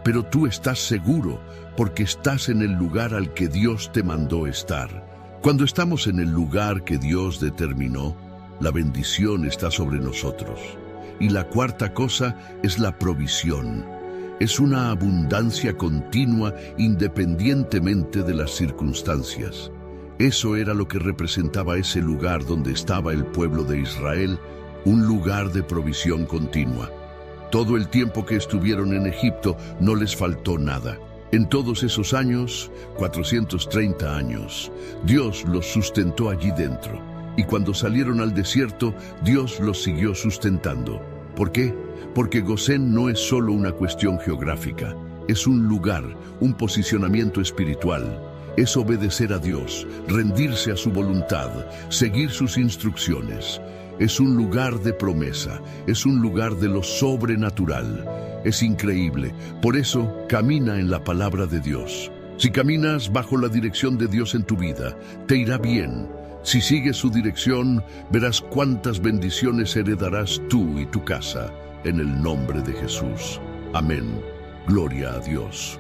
pero tú estás seguro porque estás en el lugar al que Dios te mandó estar. Cuando estamos en el lugar que Dios determinó, la bendición está sobre nosotros. Y la cuarta cosa es la provisión. Es una abundancia continua independientemente de las circunstancias. Eso era lo que representaba ese lugar donde estaba el pueblo de Israel, un lugar de provisión continua. Todo el tiempo que estuvieron en Egipto no les faltó nada. En todos esos años, 430 años, Dios los sustentó allí dentro. Y cuando salieron al desierto, Dios los siguió sustentando. ¿Por qué? Porque Gosén no es solo una cuestión geográfica. Es un lugar, un posicionamiento espiritual. Es obedecer a Dios, rendirse a su voluntad, seguir sus instrucciones. Es un lugar de promesa, es un lugar de lo sobrenatural. Es increíble, por eso camina en la palabra de Dios. Si caminas bajo la dirección de Dios en tu vida, te irá bien. Si sigues su dirección, verás cuántas bendiciones heredarás tú y tu casa. en el nombre de Jesús. Amén. Gloria a Dios.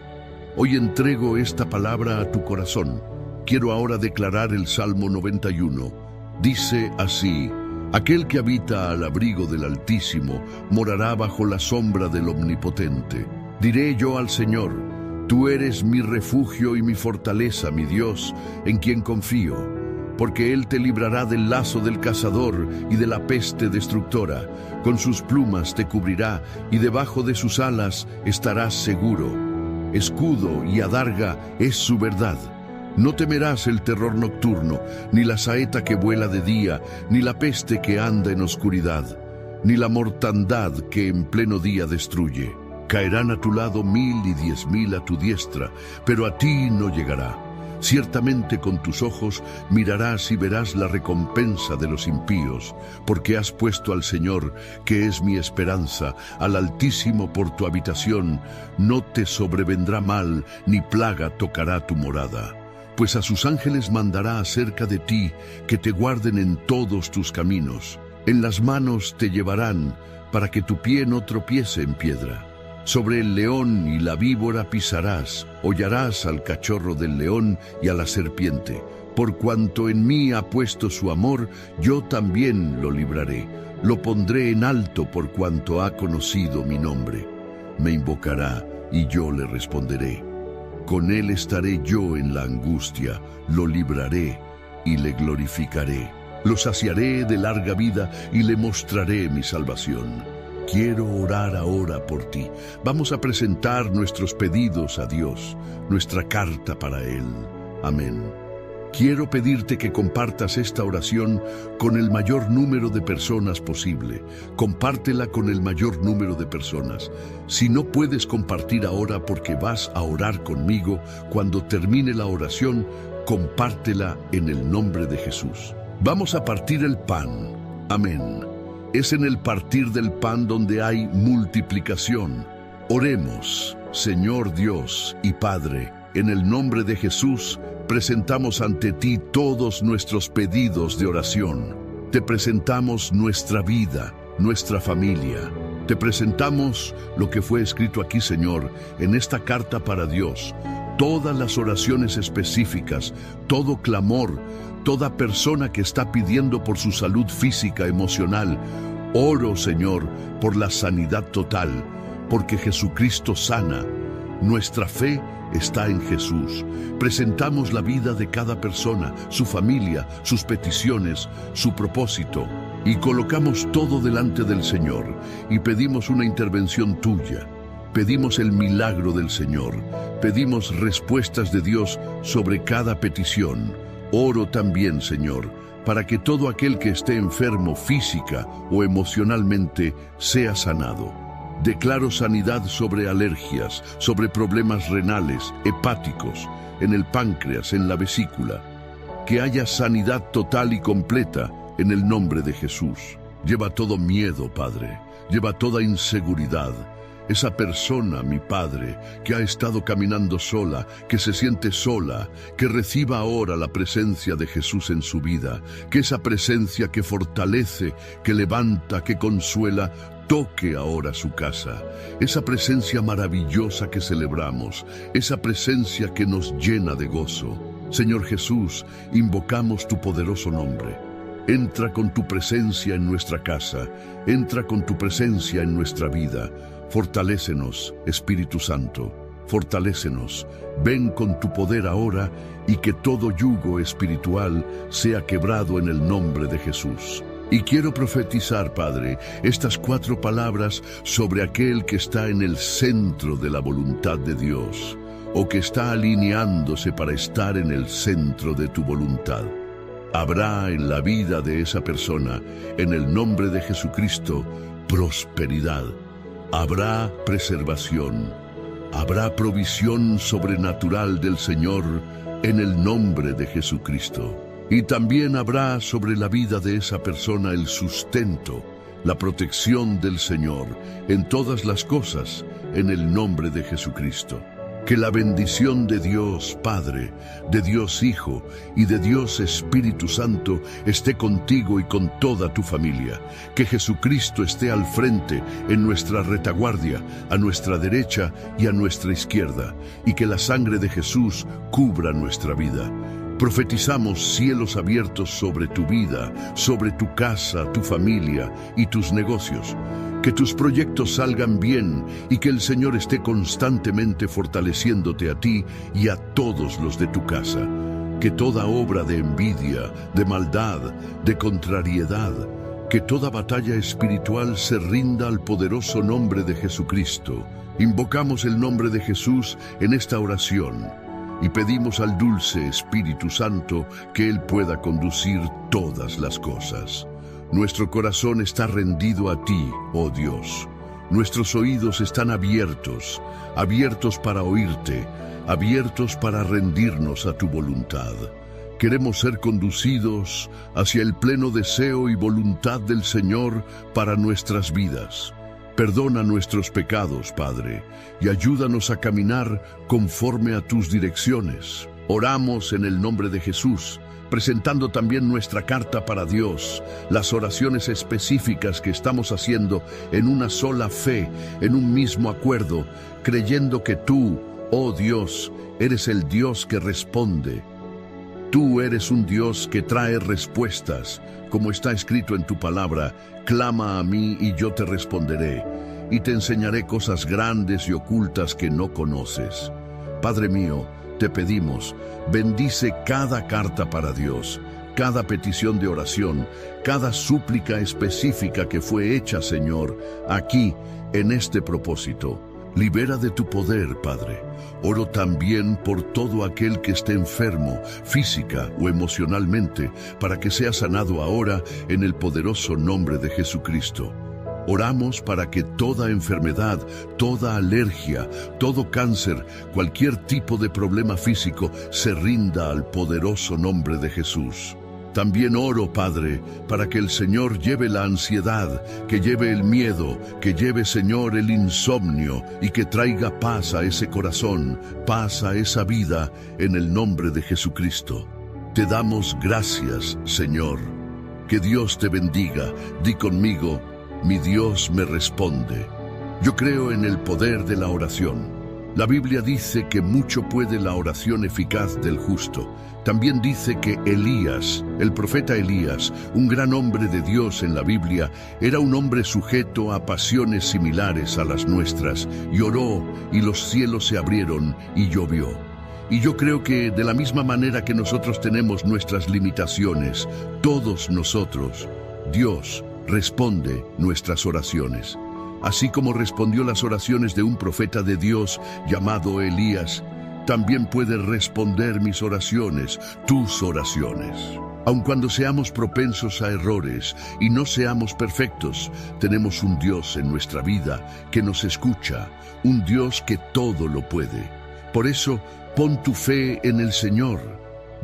Hoy entrego esta palabra a tu corazón. Quiero ahora declarar el Salmo 91. Dice así: aquel que habita al abrigo del Altísimo morará bajo la sombra del Omnipotente. Diré yo al Señor: tú eres mi refugio y mi fortaleza, mi Dios, en quien confío. Porque Él te librará del lazo del cazador y de la peste destructora. Con sus plumas te cubrirá y debajo de sus alas estarás seguro. Escudo y adarga es su verdad. No temerás el terror nocturno, ni la saeta que vuela de día, ni la peste que anda en oscuridad, ni la mortandad que en pleno día destruye. Caerán a tu lado 1000 y 10.000 a tu diestra, pero a ti no llegará. Ciertamente con tus ojos mirarás y verás la recompensa de los impíos, porque has puesto al Señor, que es mi esperanza, al Altísimo por tu habitación. No te sobrevendrá mal, ni plaga tocará tu morada. Pues a sus ángeles mandará acerca de ti, que te guarden en todos tus caminos. En las manos te llevarán, para que tu pie no tropiece en piedra. Sobre el león y la víbora pisarás, hollarás al cachorro del león y a la serpiente. Por cuanto en mí ha puesto su amor, yo también lo libraré. Lo pondré en alto por cuanto ha conocido mi nombre. Me invocará y yo le responderé. Con él estaré yo en la angustia, lo libraré y le glorificaré. Lo saciaré de larga vida y le mostraré mi salvación. Quiero orar ahora por ti. Vamos a presentar nuestros pedidos a Dios, nuestra carta para Él. Amén. Quiero pedirte que compartas esta oración con el mayor número de personas posible. Compártela con el mayor número de personas. Si no puedes compartir ahora porque vas a orar conmigo, cuando termine la oración, compártela en el nombre de Jesús. Vamos a partir el pan. Amén. Es en el partir del pan donde hay multiplicación. Oremos. Señor Dios y Padre, en el nombre de Jesús, presentamos ante ti todos nuestros pedidos de oración. Te presentamos nuestra vida, nuestra familia. Te presentamos lo que fue escrito aquí, Señor, en esta carta para Dios. Todas las oraciones específicas, todo clamor, toda persona que está pidiendo por su salud física, emocional. Oro, Señor, por la sanidad total, porque Jesucristo sana. Nuestra fe está en Jesús. Presentamos la vida de cada persona, su familia, sus peticiones, su propósito, y colocamos todo delante del Señor y pedimos una intervención tuya. Pedimos el milagro del Señor. Pedimos respuestas de Dios sobre cada petición. Oro también, Señor, para que todo aquel que esté enfermo física o emocionalmente sea sanado. Declaro sanidad sobre alergias, sobre problemas renales, hepáticos, en el páncreas, en la vesícula. Que haya sanidad total y completa en el nombre de Jesús. Lleva todo miedo, Padre. Lleva toda inseguridad. Esa persona, mi Padre, que ha estado caminando sola, que se siente sola, que reciba ahora la presencia de Jesús en su vida. Que esa presencia que fortalece, que levanta, que consuela, toque ahora su casa. Esa presencia maravillosa que celebramos, esa presencia que nos llena de gozo. Señor Jesús, invocamos tu poderoso nombre. Entra con tu presencia en nuestra casa, entra con tu presencia en nuestra vida. Fortalécenos, Espíritu Santo, fortalécenos. Ven con tu poder ahora y que todo yugo espiritual sea quebrado en el nombre de Jesús. Y quiero profetizar, Padre, estas 4 palabras sobre aquel que está en el centro de la voluntad de Dios, o que está alineándose para estar en el centro de tu voluntad. Habrá en la vida de esa persona, en el nombre de Jesucristo, prosperidad. Habrá preservación. Habrá provisión sobrenatural del Señor en el nombre de Jesucristo. Y también habrá sobre la vida de esa persona el sustento, la protección del Señor en todas las cosas en el nombre de Jesucristo. Que la bendición de Dios Padre, de Dios Hijo y de Dios Espíritu Santo esté contigo y con toda tu familia. Que Jesucristo esté al frente, en nuestra retaguardia, a nuestra derecha y a nuestra izquierda, y que la sangre de Jesús cubra nuestra vida. Profetizamos cielos abiertos sobre tu vida, sobre tu casa, tu familia y tus negocios. Que tus proyectos salgan bien y que el Señor esté constantemente fortaleciéndote a ti y a todos los de tu casa. Que toda obra de envidia, de maldad, de contrariedad, que toda batalla espiritual se rinda al poderoso nombre de Jesucristo. Invocamos el nombre de Jesús en esta oración y pedimos al dulce Espíritu Santo que Él pueda conducir todas las cosas. Nuestro corazón está rendido a ti, oh Dios. Nuestros oídos están abiertos, abiertos para oírte, abiertos para rendirnos a tu voluntad. Queremos ser conducidos hacia el pleno deseo y voluntad del Señor para nuestras vidas. Perdona nuestros pecados, Padre, y ayúdanos a caminar conforme a tus direcciones. Oramos en el nombre de Jesús, presentando también nuestra carta para Dios, las oraciones específicas que estamos haciendo en una sola fe, en un mismo acuerdo, creyendo que tú, oh Dios, eres el Dios que responde. Tú eres un Dios que trae respuestas, como está escrito en tu palabra: clama a mí y yo te responderé, y te enseñaré cosas grandes y ocultas que no conoces. Padre mío, te pedimos, bendice cada carta para Dios, cada petición de oración, cada súplica específica que fue hecha, Señor, aquí, en este propósito. Libera de tu poder, Padre. Oro también por todo aquel que esté enfermo, física o emocionalmente, para que sea sanado ahora en el poderoso nombre de Jesucristo. Oramos para que toda enfermedad, toda alergia, todo cáncer, cualquier tipo de problema físico se rinda al poderoso nombre de Jesús. También oro, Padre, para que el Señor lleve la ansiedad, que lleve el miedo, que lleve, Señor, el insomnio y que traiga paz a ese corazón, paz a esa vida, en el nombre de Jesucristo. Te damos gracias, Señor. Que Dios te bendiga. Di conmigo: mi Dios me responde. Yo creo en el poder de la oración. La Biblia dice que mucho puede la oración eficaz del justo. También dice que Elías, el profeta Elías, un gran hombre de Dios en la Biblia, era un hombre sujeto a pasiones similares a las nuestras, y oró, y los cielos se abrieron, y llovió. Y yo creo que de la misma manera que nosotros tenemos nuestras limitaciones, todos nosotros, Dios responde nuestras oraciones. Así como respondió las oraciones de un profeta de Dios llamado Elías, también puede responder mis oraciones, tus oraciones. Aun cuando seamos propensos a errores y no seamos perfectos, tenemos un Dios en nuestra vida que nos escucha, un Dios que todo lo puede. Por eso, pon tu fe en el Señor.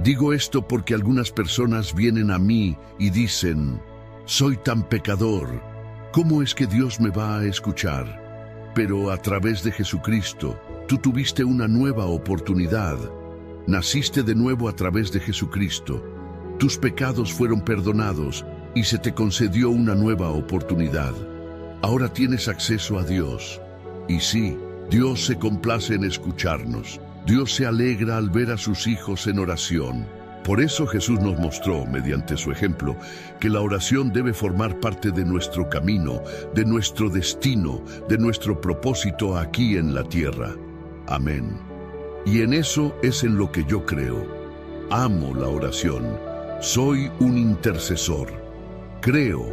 Digo esto porque algunas personas vienen a mí y dicen: soy tan pecador, ¿cómo es que Dios me va a escuchar? Pero a través de Jesucristo, tú tuviste una nueva oportunidad. Naciste de nuevo a través de Jesucristo. Tus pecados fueron perdonados y se te concedió una nueva oportunidad. Ahora tienes acceso a Dios. Y sí, Dios se complace en escucharnos. Dios se alegra al ver a sus hijos en oración. Por eso Jesús nos mostró, mediante su ejemplo, que la oración debe formar parte de nuestro camino, de nuestro destino, de nuestro propósito aquí en la tierra. Amén. Y en eso es en lo que yo creo. Amo la oración. Soy un intercesor. Creo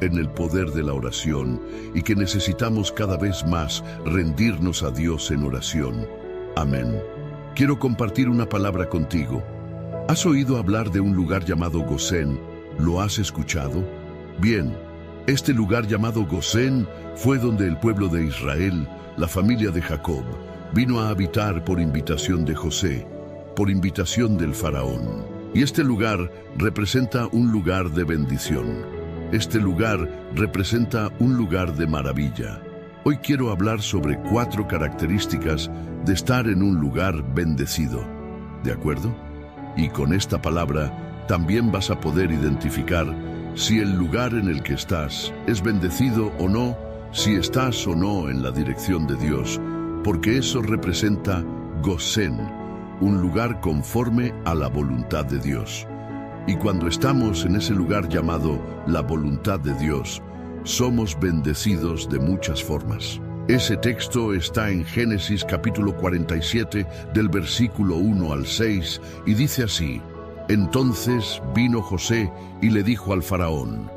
en el poder de la oración y que necesitamos cada vez más rendirnos a Dios en oración. Amén. Quiero compartir una palabra contigo. ¿Has oído hablar de un lugar llamado Gosén? ¿Lo has escuchado? Bien, este lugar llamado Gosén fue donde el pueblo de Israel, la familia de Jacob, vino a habitar por invitación de José, por invitación del faraón. Y este lugar representa un lugar de bendición. Este lugar representa un lugar de maravilla. Hoy quiero hablar sobre 4 características de estar en un lugar bendecido. ¿De acuerdo? Y con esta palabra también vas a poder identificar si el lugar en el que estás es bendecido o no, si estás o no en la dirección de Dios, porque eso representa Gosén, un lugar conforme a la voluntad de Dios. Y cuando estamos en ese lugar llamado la voluntad de Dios, somos bendecidos de muchas formas. Ese texto está en Génesis capítulo 47, del versículo 1 al 6, y dice así: Entonces vino José y le dijo al faraón: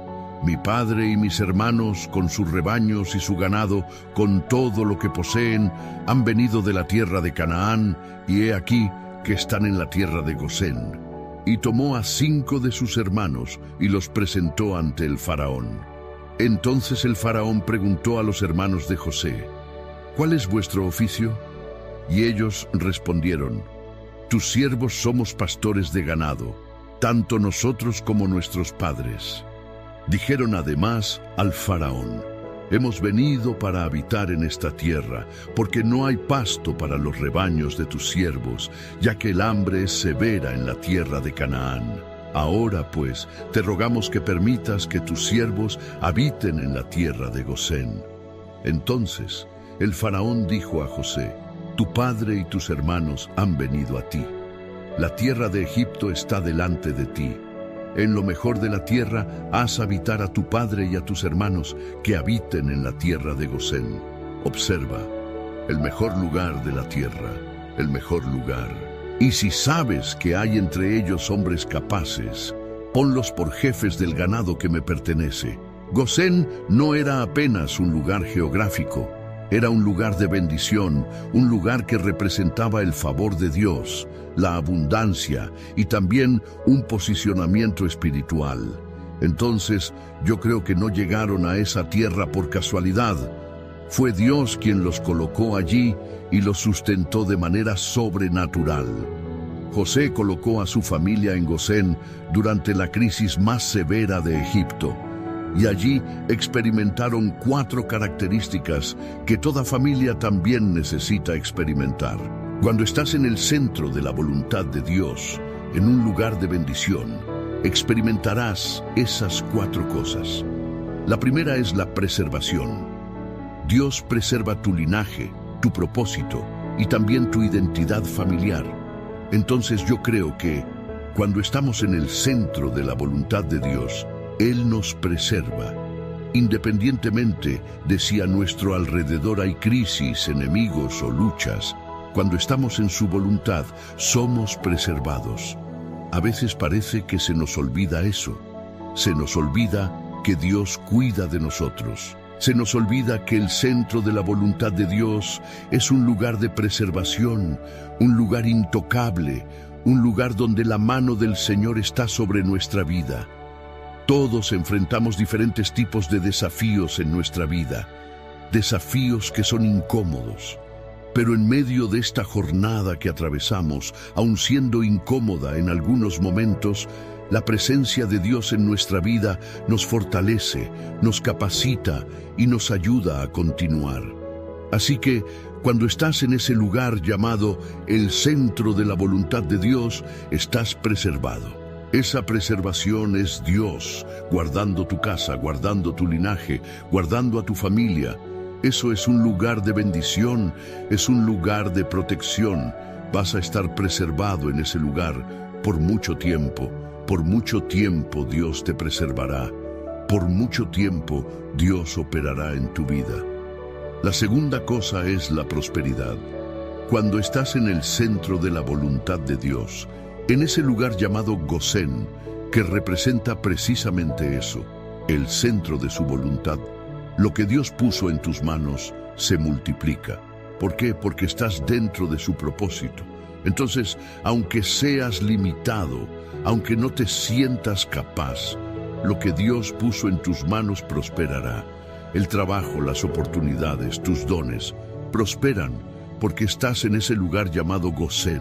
Mi padre y mis hermanos, con sus rebaños y su ganado, con todo lo que poseen, han venido de la tierra de Canaán, y he aquí que están en la tierra de Gosén. Y tomó a 5 de sus hermanos y los presentó ante el faraón. Entonces el faraón preguntó a los hermanos de José: ¿Cuál es vuestro oficio? Y ellos respondieron: Tus siervos somos pastores de ganado, tanto nosotros como nuestros padres. Dijeron además al faraón: Hemos venido para habitar en esta tierra, porque no hay pasto para los rebaños de tus siervos, ya que el hambre es severa en la tierra de Canaán. Ahora pues, te rogamos que permitas que tus siervos habiten en la tierra de Gosén. Entonces el faraón dijo a José: Tu padre y tus hermanos han venido a ti. La tierra de Egipto está delante de ti. En lo mejor de la tierra haz habitar a tu padre y a tus hermanos, que habiten en la tierra de Gosén. Observa, el mejor lugar de la tierra, el mejor lugar. Y si sabes que hay entre ellos hombres capaces, ponlos por jefes del ganado que me pertenece. Gosén no era apenas un lugar geográfico, era un lugar de bendición, un lugar que representaba el favor de Dios, la abundancia y también un posicionamiento espiritual. Entonces, yo creo que no llegaron a esa tierra por casualidad. Fue Dios quien los colocó allí y los sustentó de manera sobrenatural. José colocó a su familia en Gosén durante la crisis más severa de Egipto, y allí experimentaron 4 características que toda familia también necesita experimentar. Cuando estás en el centro de la voluntad de Dios, en un lugar de bendición, experimentarás esas 4 cosas. La primera es la preservación. Dios preserva tu linaje, tu propósito y también tu identidad familiar. Entonces yo creo que cuando estamos en el centro de la voluntad de Dios, Él nos preserva. Independientemente de si a nuestro alrededor hay crisis, enemigos o luchas, cuando estamos en su voluntad, somos preservados. A veces parece que se nos olvida eso. Se nos olvida que Dios cuida de nosotros. Se nos olvida que el centro de la voluntad de Dios es un lugar de preservación, un lugar intocable, un lugar donde la mano del Señor está sobre nuestra vida. Todos enfrentamos diferentes tipos de desafíos en nuestra vida, desafíos que son incómodos. Pero en medio de esta jornada que atravesamos, aun siendo incómoda en algunos momentos, la presencia de Dios en nuestra vida nos fortalece, nos capacita y nos ayuda a continuar. Así que, cuando estás en ese lugar llamado el centro de la voluntad de Dios, estás preservado. Esa preservación es Dios, guardando tu casa, guardando tu linaje, guardando a tu familia. Eso es un lugar de bendición, es un lugar de protección. Vas a estar preservado en ese lugar por mucho tiempo. Por mucho tiempo Dios te preservará. Por mucho tiempo Dios operará en tu vida. La segunda cosa es la prosperidad. Cuando estás en el centro de la voluntad de Dios, en ese lugar llamado Gosén, que representa precisamente eso, el centro de su voluntad, lo que Dios puso en tus manos se multiplica. ¿Por qué? Porque estás dentro de su propósito. Entonces, aunque seas limitado, aunque no te sientas capaz, lo que Dios puso en tus manos prosperará. El trabajo, las oportunidades, tus dones, prosperan porque estás en ese lugar llamado Gosén,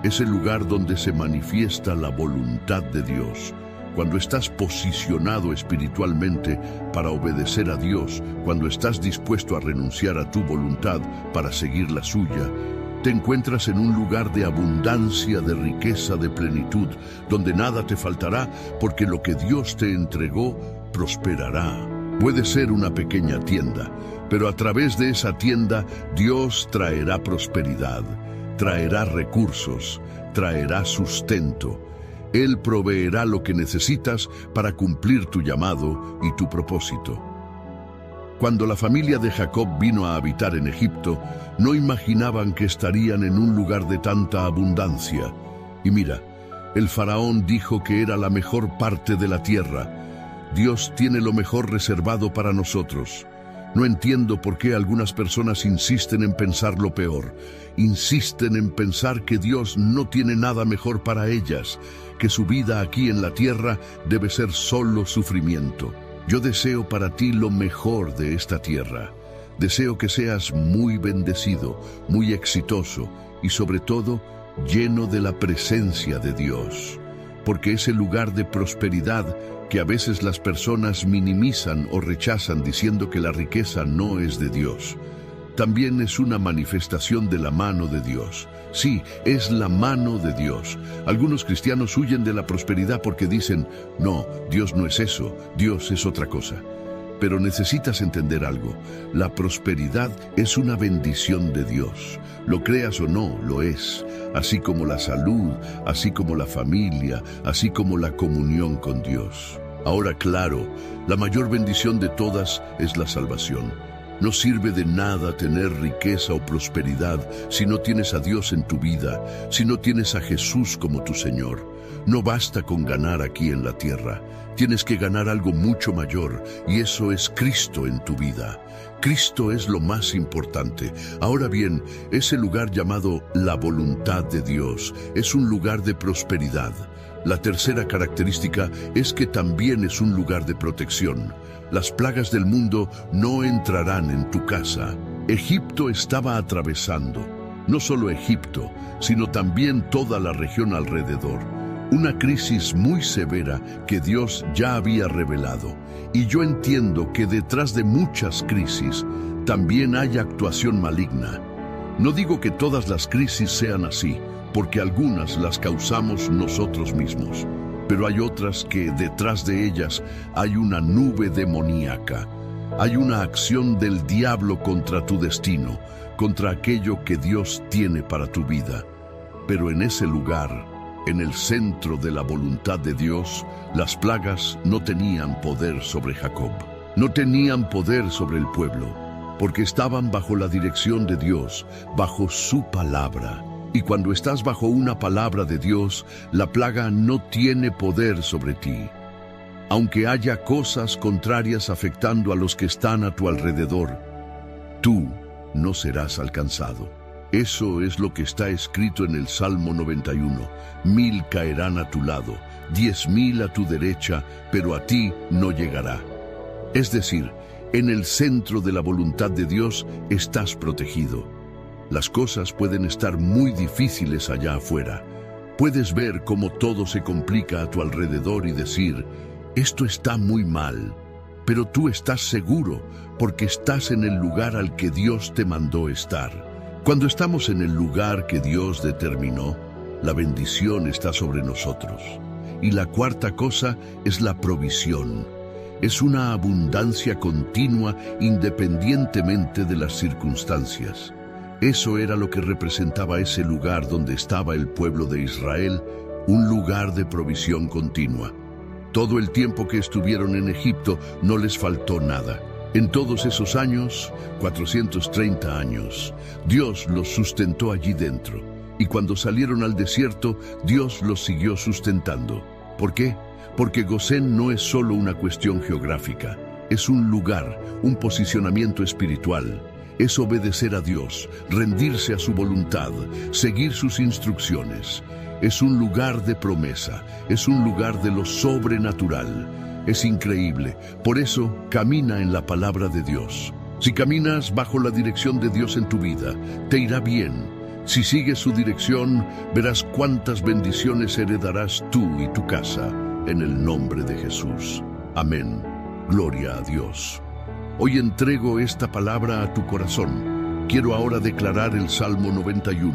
ese lugar donde se manifiesta la voluntad de Dios. cuando estás posicionado espiritualmente para obedecer a Dios, cuando estás dispuesto a renunciar a tu voluntad para seguir la suya, te encuentras en un lugar de abundancia, de riqueza, de plenitud, donde nada te faltará, porque lo que Dios te entregó prosperará. Puede ser una pequeña tienda, pero a través de esa tienda Dios traerá prosperidad, traerá recursos, traerá sustento. Él proveerá lo que necesitas para cumplir tu llamado y tu propósito. Cuando la familia de Jacob vino a habitar en Egipto, no imaginaban que estarían en un lugar de tanta abundancia. Y mira, el faraón dijo que era la mejor parte de la tierra. Dios tiene lo mejor reservado para nosotros. No entiendo por qué algunas personas insisten en pensar lo peor. Insisten en pensar que Dios no tiene nada mejor para ellas, que su vida aquí en la tierra debe ser solo sufrimiento. Yo deseo para ti lo mejor de esta tierra. Deseo que seas muy bendecido, muy exitoso y sobre todo lleno de la presencia de Dios. Porque ese lugar de prosperidad que a veces las personas minimizan o rechazan diciendo que la riqueza no es de Dios, también es una manifestación de la mano de Dios. Sí, es la mano de Dios. Algunos cristianos huyen de la prosperidad porque dicen, no, Dios no es eso, Dios es otra cosa. Pero necesitas entender algo, la prosperidad es una bendición de Dios. Lo creas o no, lo es. Así como la salud, así como la familia, así como la comunión con Dios. Ahora, claro, la mayor bendición de todas es la salvación. No sirve de nada tener riqueza o prosperidad si no tienes a Dios en tu vida, si no tienes a Jesús como tu Señor. No basta con ganar aquí en la tierra. Tienes que ganar algo mucho mayor, y eso es Cristo en tu vida. Cristo es lo más importante. Ahora bien, ese lugar llamado la voluntad de Dios es un lugar de prosperidad. La tercera característica es que también es un lugar de protección. Las plagas del mundo no entrarán en tu casa. Egipto estaba atravesando, no solo Egipto, sino también toda la región alrededor, una crisis muy severa que Dios ya había revelado. Y yo entiendo que detrás de muchas crisis también hay actuación maligna. No digo que todas las crisis sean así, porque algunas las causamos nosotros mismos. Pero hay otras que detrás de ellas hay una nube demoníaca. Hay una acción del diablo contra tu destino, contra aquello que Dios tiene para tu vida. Pero en ese lugar, en el centro de la voluntad de Dios, las plagas no tenían poder sobre Jacob. No tenían poder sobre el pueblo, porque estaban bajo la dirección de Dios, bajo su palabra. Y cuando estás bajo una palabra de Dios, la plaga no tiene poder sobre ti. Aunque haya cosas contrarias afectando a los que están a tu alrededor, tú no serás alcanzado. Eso es lo que está escrito en el Salmo 91. 1000 caerán a tu lado, 10,000 a tu derecha, pero a ti no llegará. Es decir, en el centro de la voluntad de Dios estás protegido. Las cosas pueden estar muy difíciles allá afuera. Puedes ver cómo todo se complica a tu alrededor y decir, esto está muy mal. Pero tú estás seguro porque estás en el lugar al que Dios te mandó estar. Cuando estamos en el lugar que Dios determinó, la bendición está sobre nosotros. Y la cuarta cosa es la provisión. Es una abundancia continua independientemente de las circunstancias. Eso era lo que representaba ese lugar donde estaba el pueblo de Israel, un lugar de provisión continua. Todo el tiempo que estuvieron en Egipto no les faltó nada. En todos esos años, 430 años, Dios los sustentó allí dentro. Y cuando salieron al desierto, Dios los siguió sustentando. ¿Por qué? Porque Gosén no es solo una cuestión geográfica, es un lugar, un posicionamiento espiritual. Es obedecer a Dios, rendirse a su voluntad, seguir sus instrucciones. Es un lugar de promesa, es un lugar de lo sobrenatural. Es increíble, por eso camina en la palabra de Dios. Si caminas bajo la dirección de Dios en tu vida, te irá bien. Si sigues su dirección, verás cuántas bendiciones heredarás tú y tu casa. en el nombre de Jesús. Amén. Gloria a Dios. Hoy entrego esta palabra a tu corazón. Quiero ahora declarar el Salmo 91.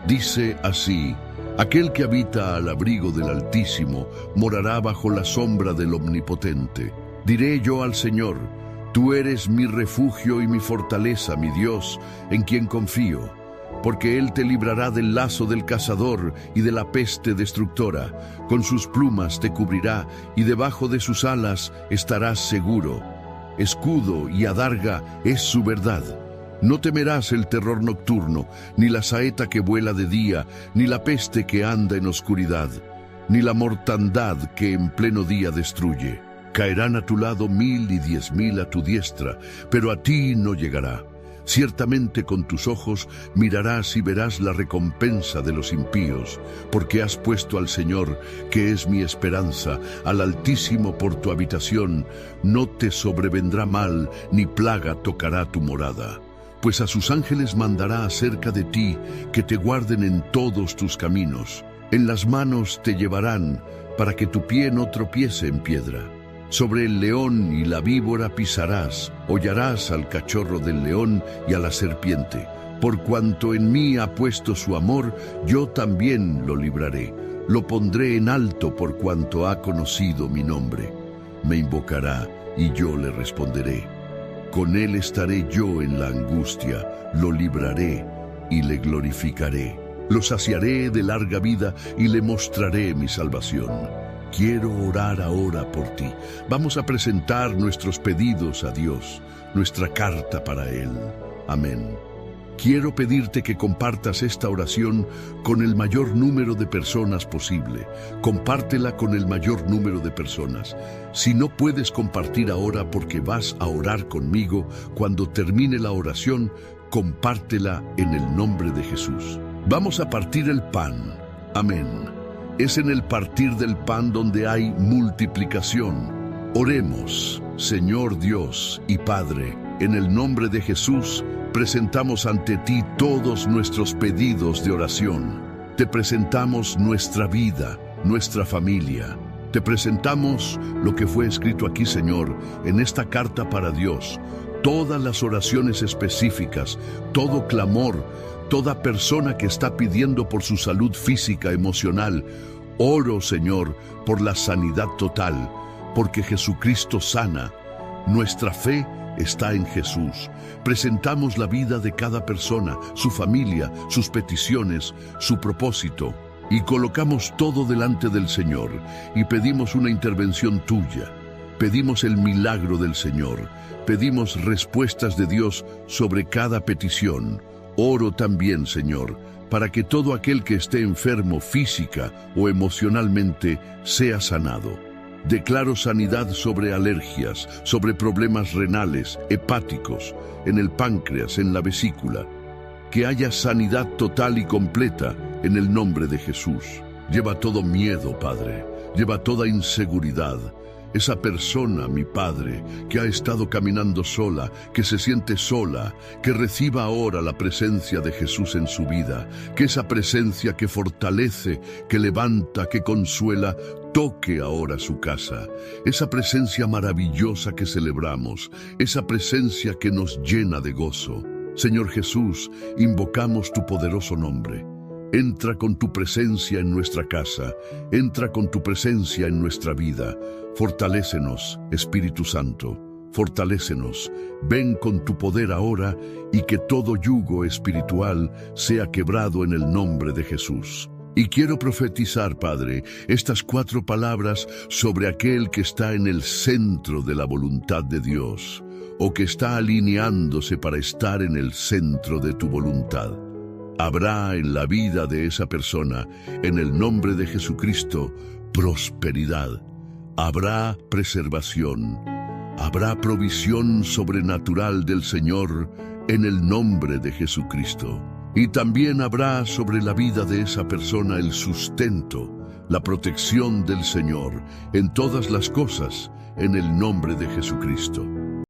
Dice así: aquel que habita al abrigo del Altísimo morará bajo la sombra del Omnipotente. Diré yo al Señor: tú eres mi refugio y mi fortaleza, mi Dios, en quien confío. Porque Él te librará del lazo del cazador y de la peste destructora. Con sus plumas te cubrirá y debajo de sus alas estarás seguro. Escudo y adarga es su verdad. No temerás el terror nocturno, ni la saeta que vuela de día, ni la peste que anda en oscuridad, ni la mortandad que en pleno día destruye. Caerán a tu lado 1000 y 10.000 a tu diestra, pero a ti no llegará. Ciertamente con tus ojos mirarás y verás la recompensa de los impíos, porque has puesto al Señor, que es mi esperanza, al Altísimo por tu habitación. No te sobrevendrá mal, ni plaga tocará tu morada. Pues a sus ángeles mandará acerca de ti, que te guarden en todos tus caminos. En las manos te llevarán, para que tu pie no tropiece en piedra. Sobre el león y la víbora pisarás, hollarás al cachorro del león y a la serpiente. Por cuanto en mí ha puesto su amor, yo también lo libraré. Lo pondré en alto por cuanto ha conocido mi nombre. Me invocará y yo le responderé. Con él estaré yo en la angustia, lo libraré y le glorificaré. Lo saciaré de larga vida y le mostraré mi salvación. Quiero orar ahora por ti. Vamos a presentar nuestros pedidos a Dios, nuestra carta para Él. Amén. Quiero pedirte que compartas esta oración con el mayor número de personas posible. Compártela con el mayor número de personas. Si no puedes compartir ahora porque vas a orar conmigo, cuando termine la oración, compártela en el nombre de Jesús. Vamos a partir el pan. Amén. Es en el partir del pan donde hay multiplicación. Oremos. Señor Dios y Padre, en el nombre de Jesús, presentamos ante ti todos nuestros pedidos de oración. Te presentamos nuestra vida, nuestra familia. Te presentamos lo que fue escrito aquí, Señor, en esta carta para Dios. Todas las oraciones específicas, todo clamor, toda persona que está pidiendo por su salud física, emocional. Oro, Señor, por la sanidad total, porque Jesucristo sana. Nuestra fe está en Jesús. Presentamos la vida de cada persona, su familia, sus peticiones, su propósito, y colocamos todo delante del Señor y pedimos una intervención tuya. Pedimos el milagro del Señor. Pedimos respuestas de Dios sobre cada petición. Oro también, Señor, para que todo aquel que esté enfermo física o emocionalmente sea sanado. Declaro sanidad sobre alergias, sobre problemas renales, hepáticos, en el páncreas, en la vesícula. Que haya sanidad total y completa en el nombre de Jesús. Lleva todo miedo, Padre. Lleva toda inseguridad. Esa persona, mi Padre, que ha estado caminando sola, que se siente sola, que reciba ahora la presencia de Jesús en su vida, que esa presencia que fortalece, que levanta, que consuela, toque ahora su casa. Esa presencia maravillosa que celebramos, esa presencia que nos llena de gozo. Señor Jesús, invocamos tu poderoso nombre. Entra con tu presencia en nuestra casa, entra con tu presencia en nuestra vida. Fortalécenos, Espíritu Santo, fortalécenos. Ven con tu poder ahora y que todo yugo espiritual sea quebrado en el nombre de Jesús. Y quiero profetizar, Padre, estas 4 palabras sobre aquel que está en el centro de la voluntad de Dios, o que está alineándose para estar en el centro de tu voluntad. Habrá en la vida de esa persona, en el nombre de Jesucristo, prosperidad. Habrá preservación. Habrá provisión sobrenatural del Señor en el nombre de Jesucristo. Y también habrá sobre la vida de esa persona el sustento, la protección del Señor en todas las cosas en el nombre de Jesucristo.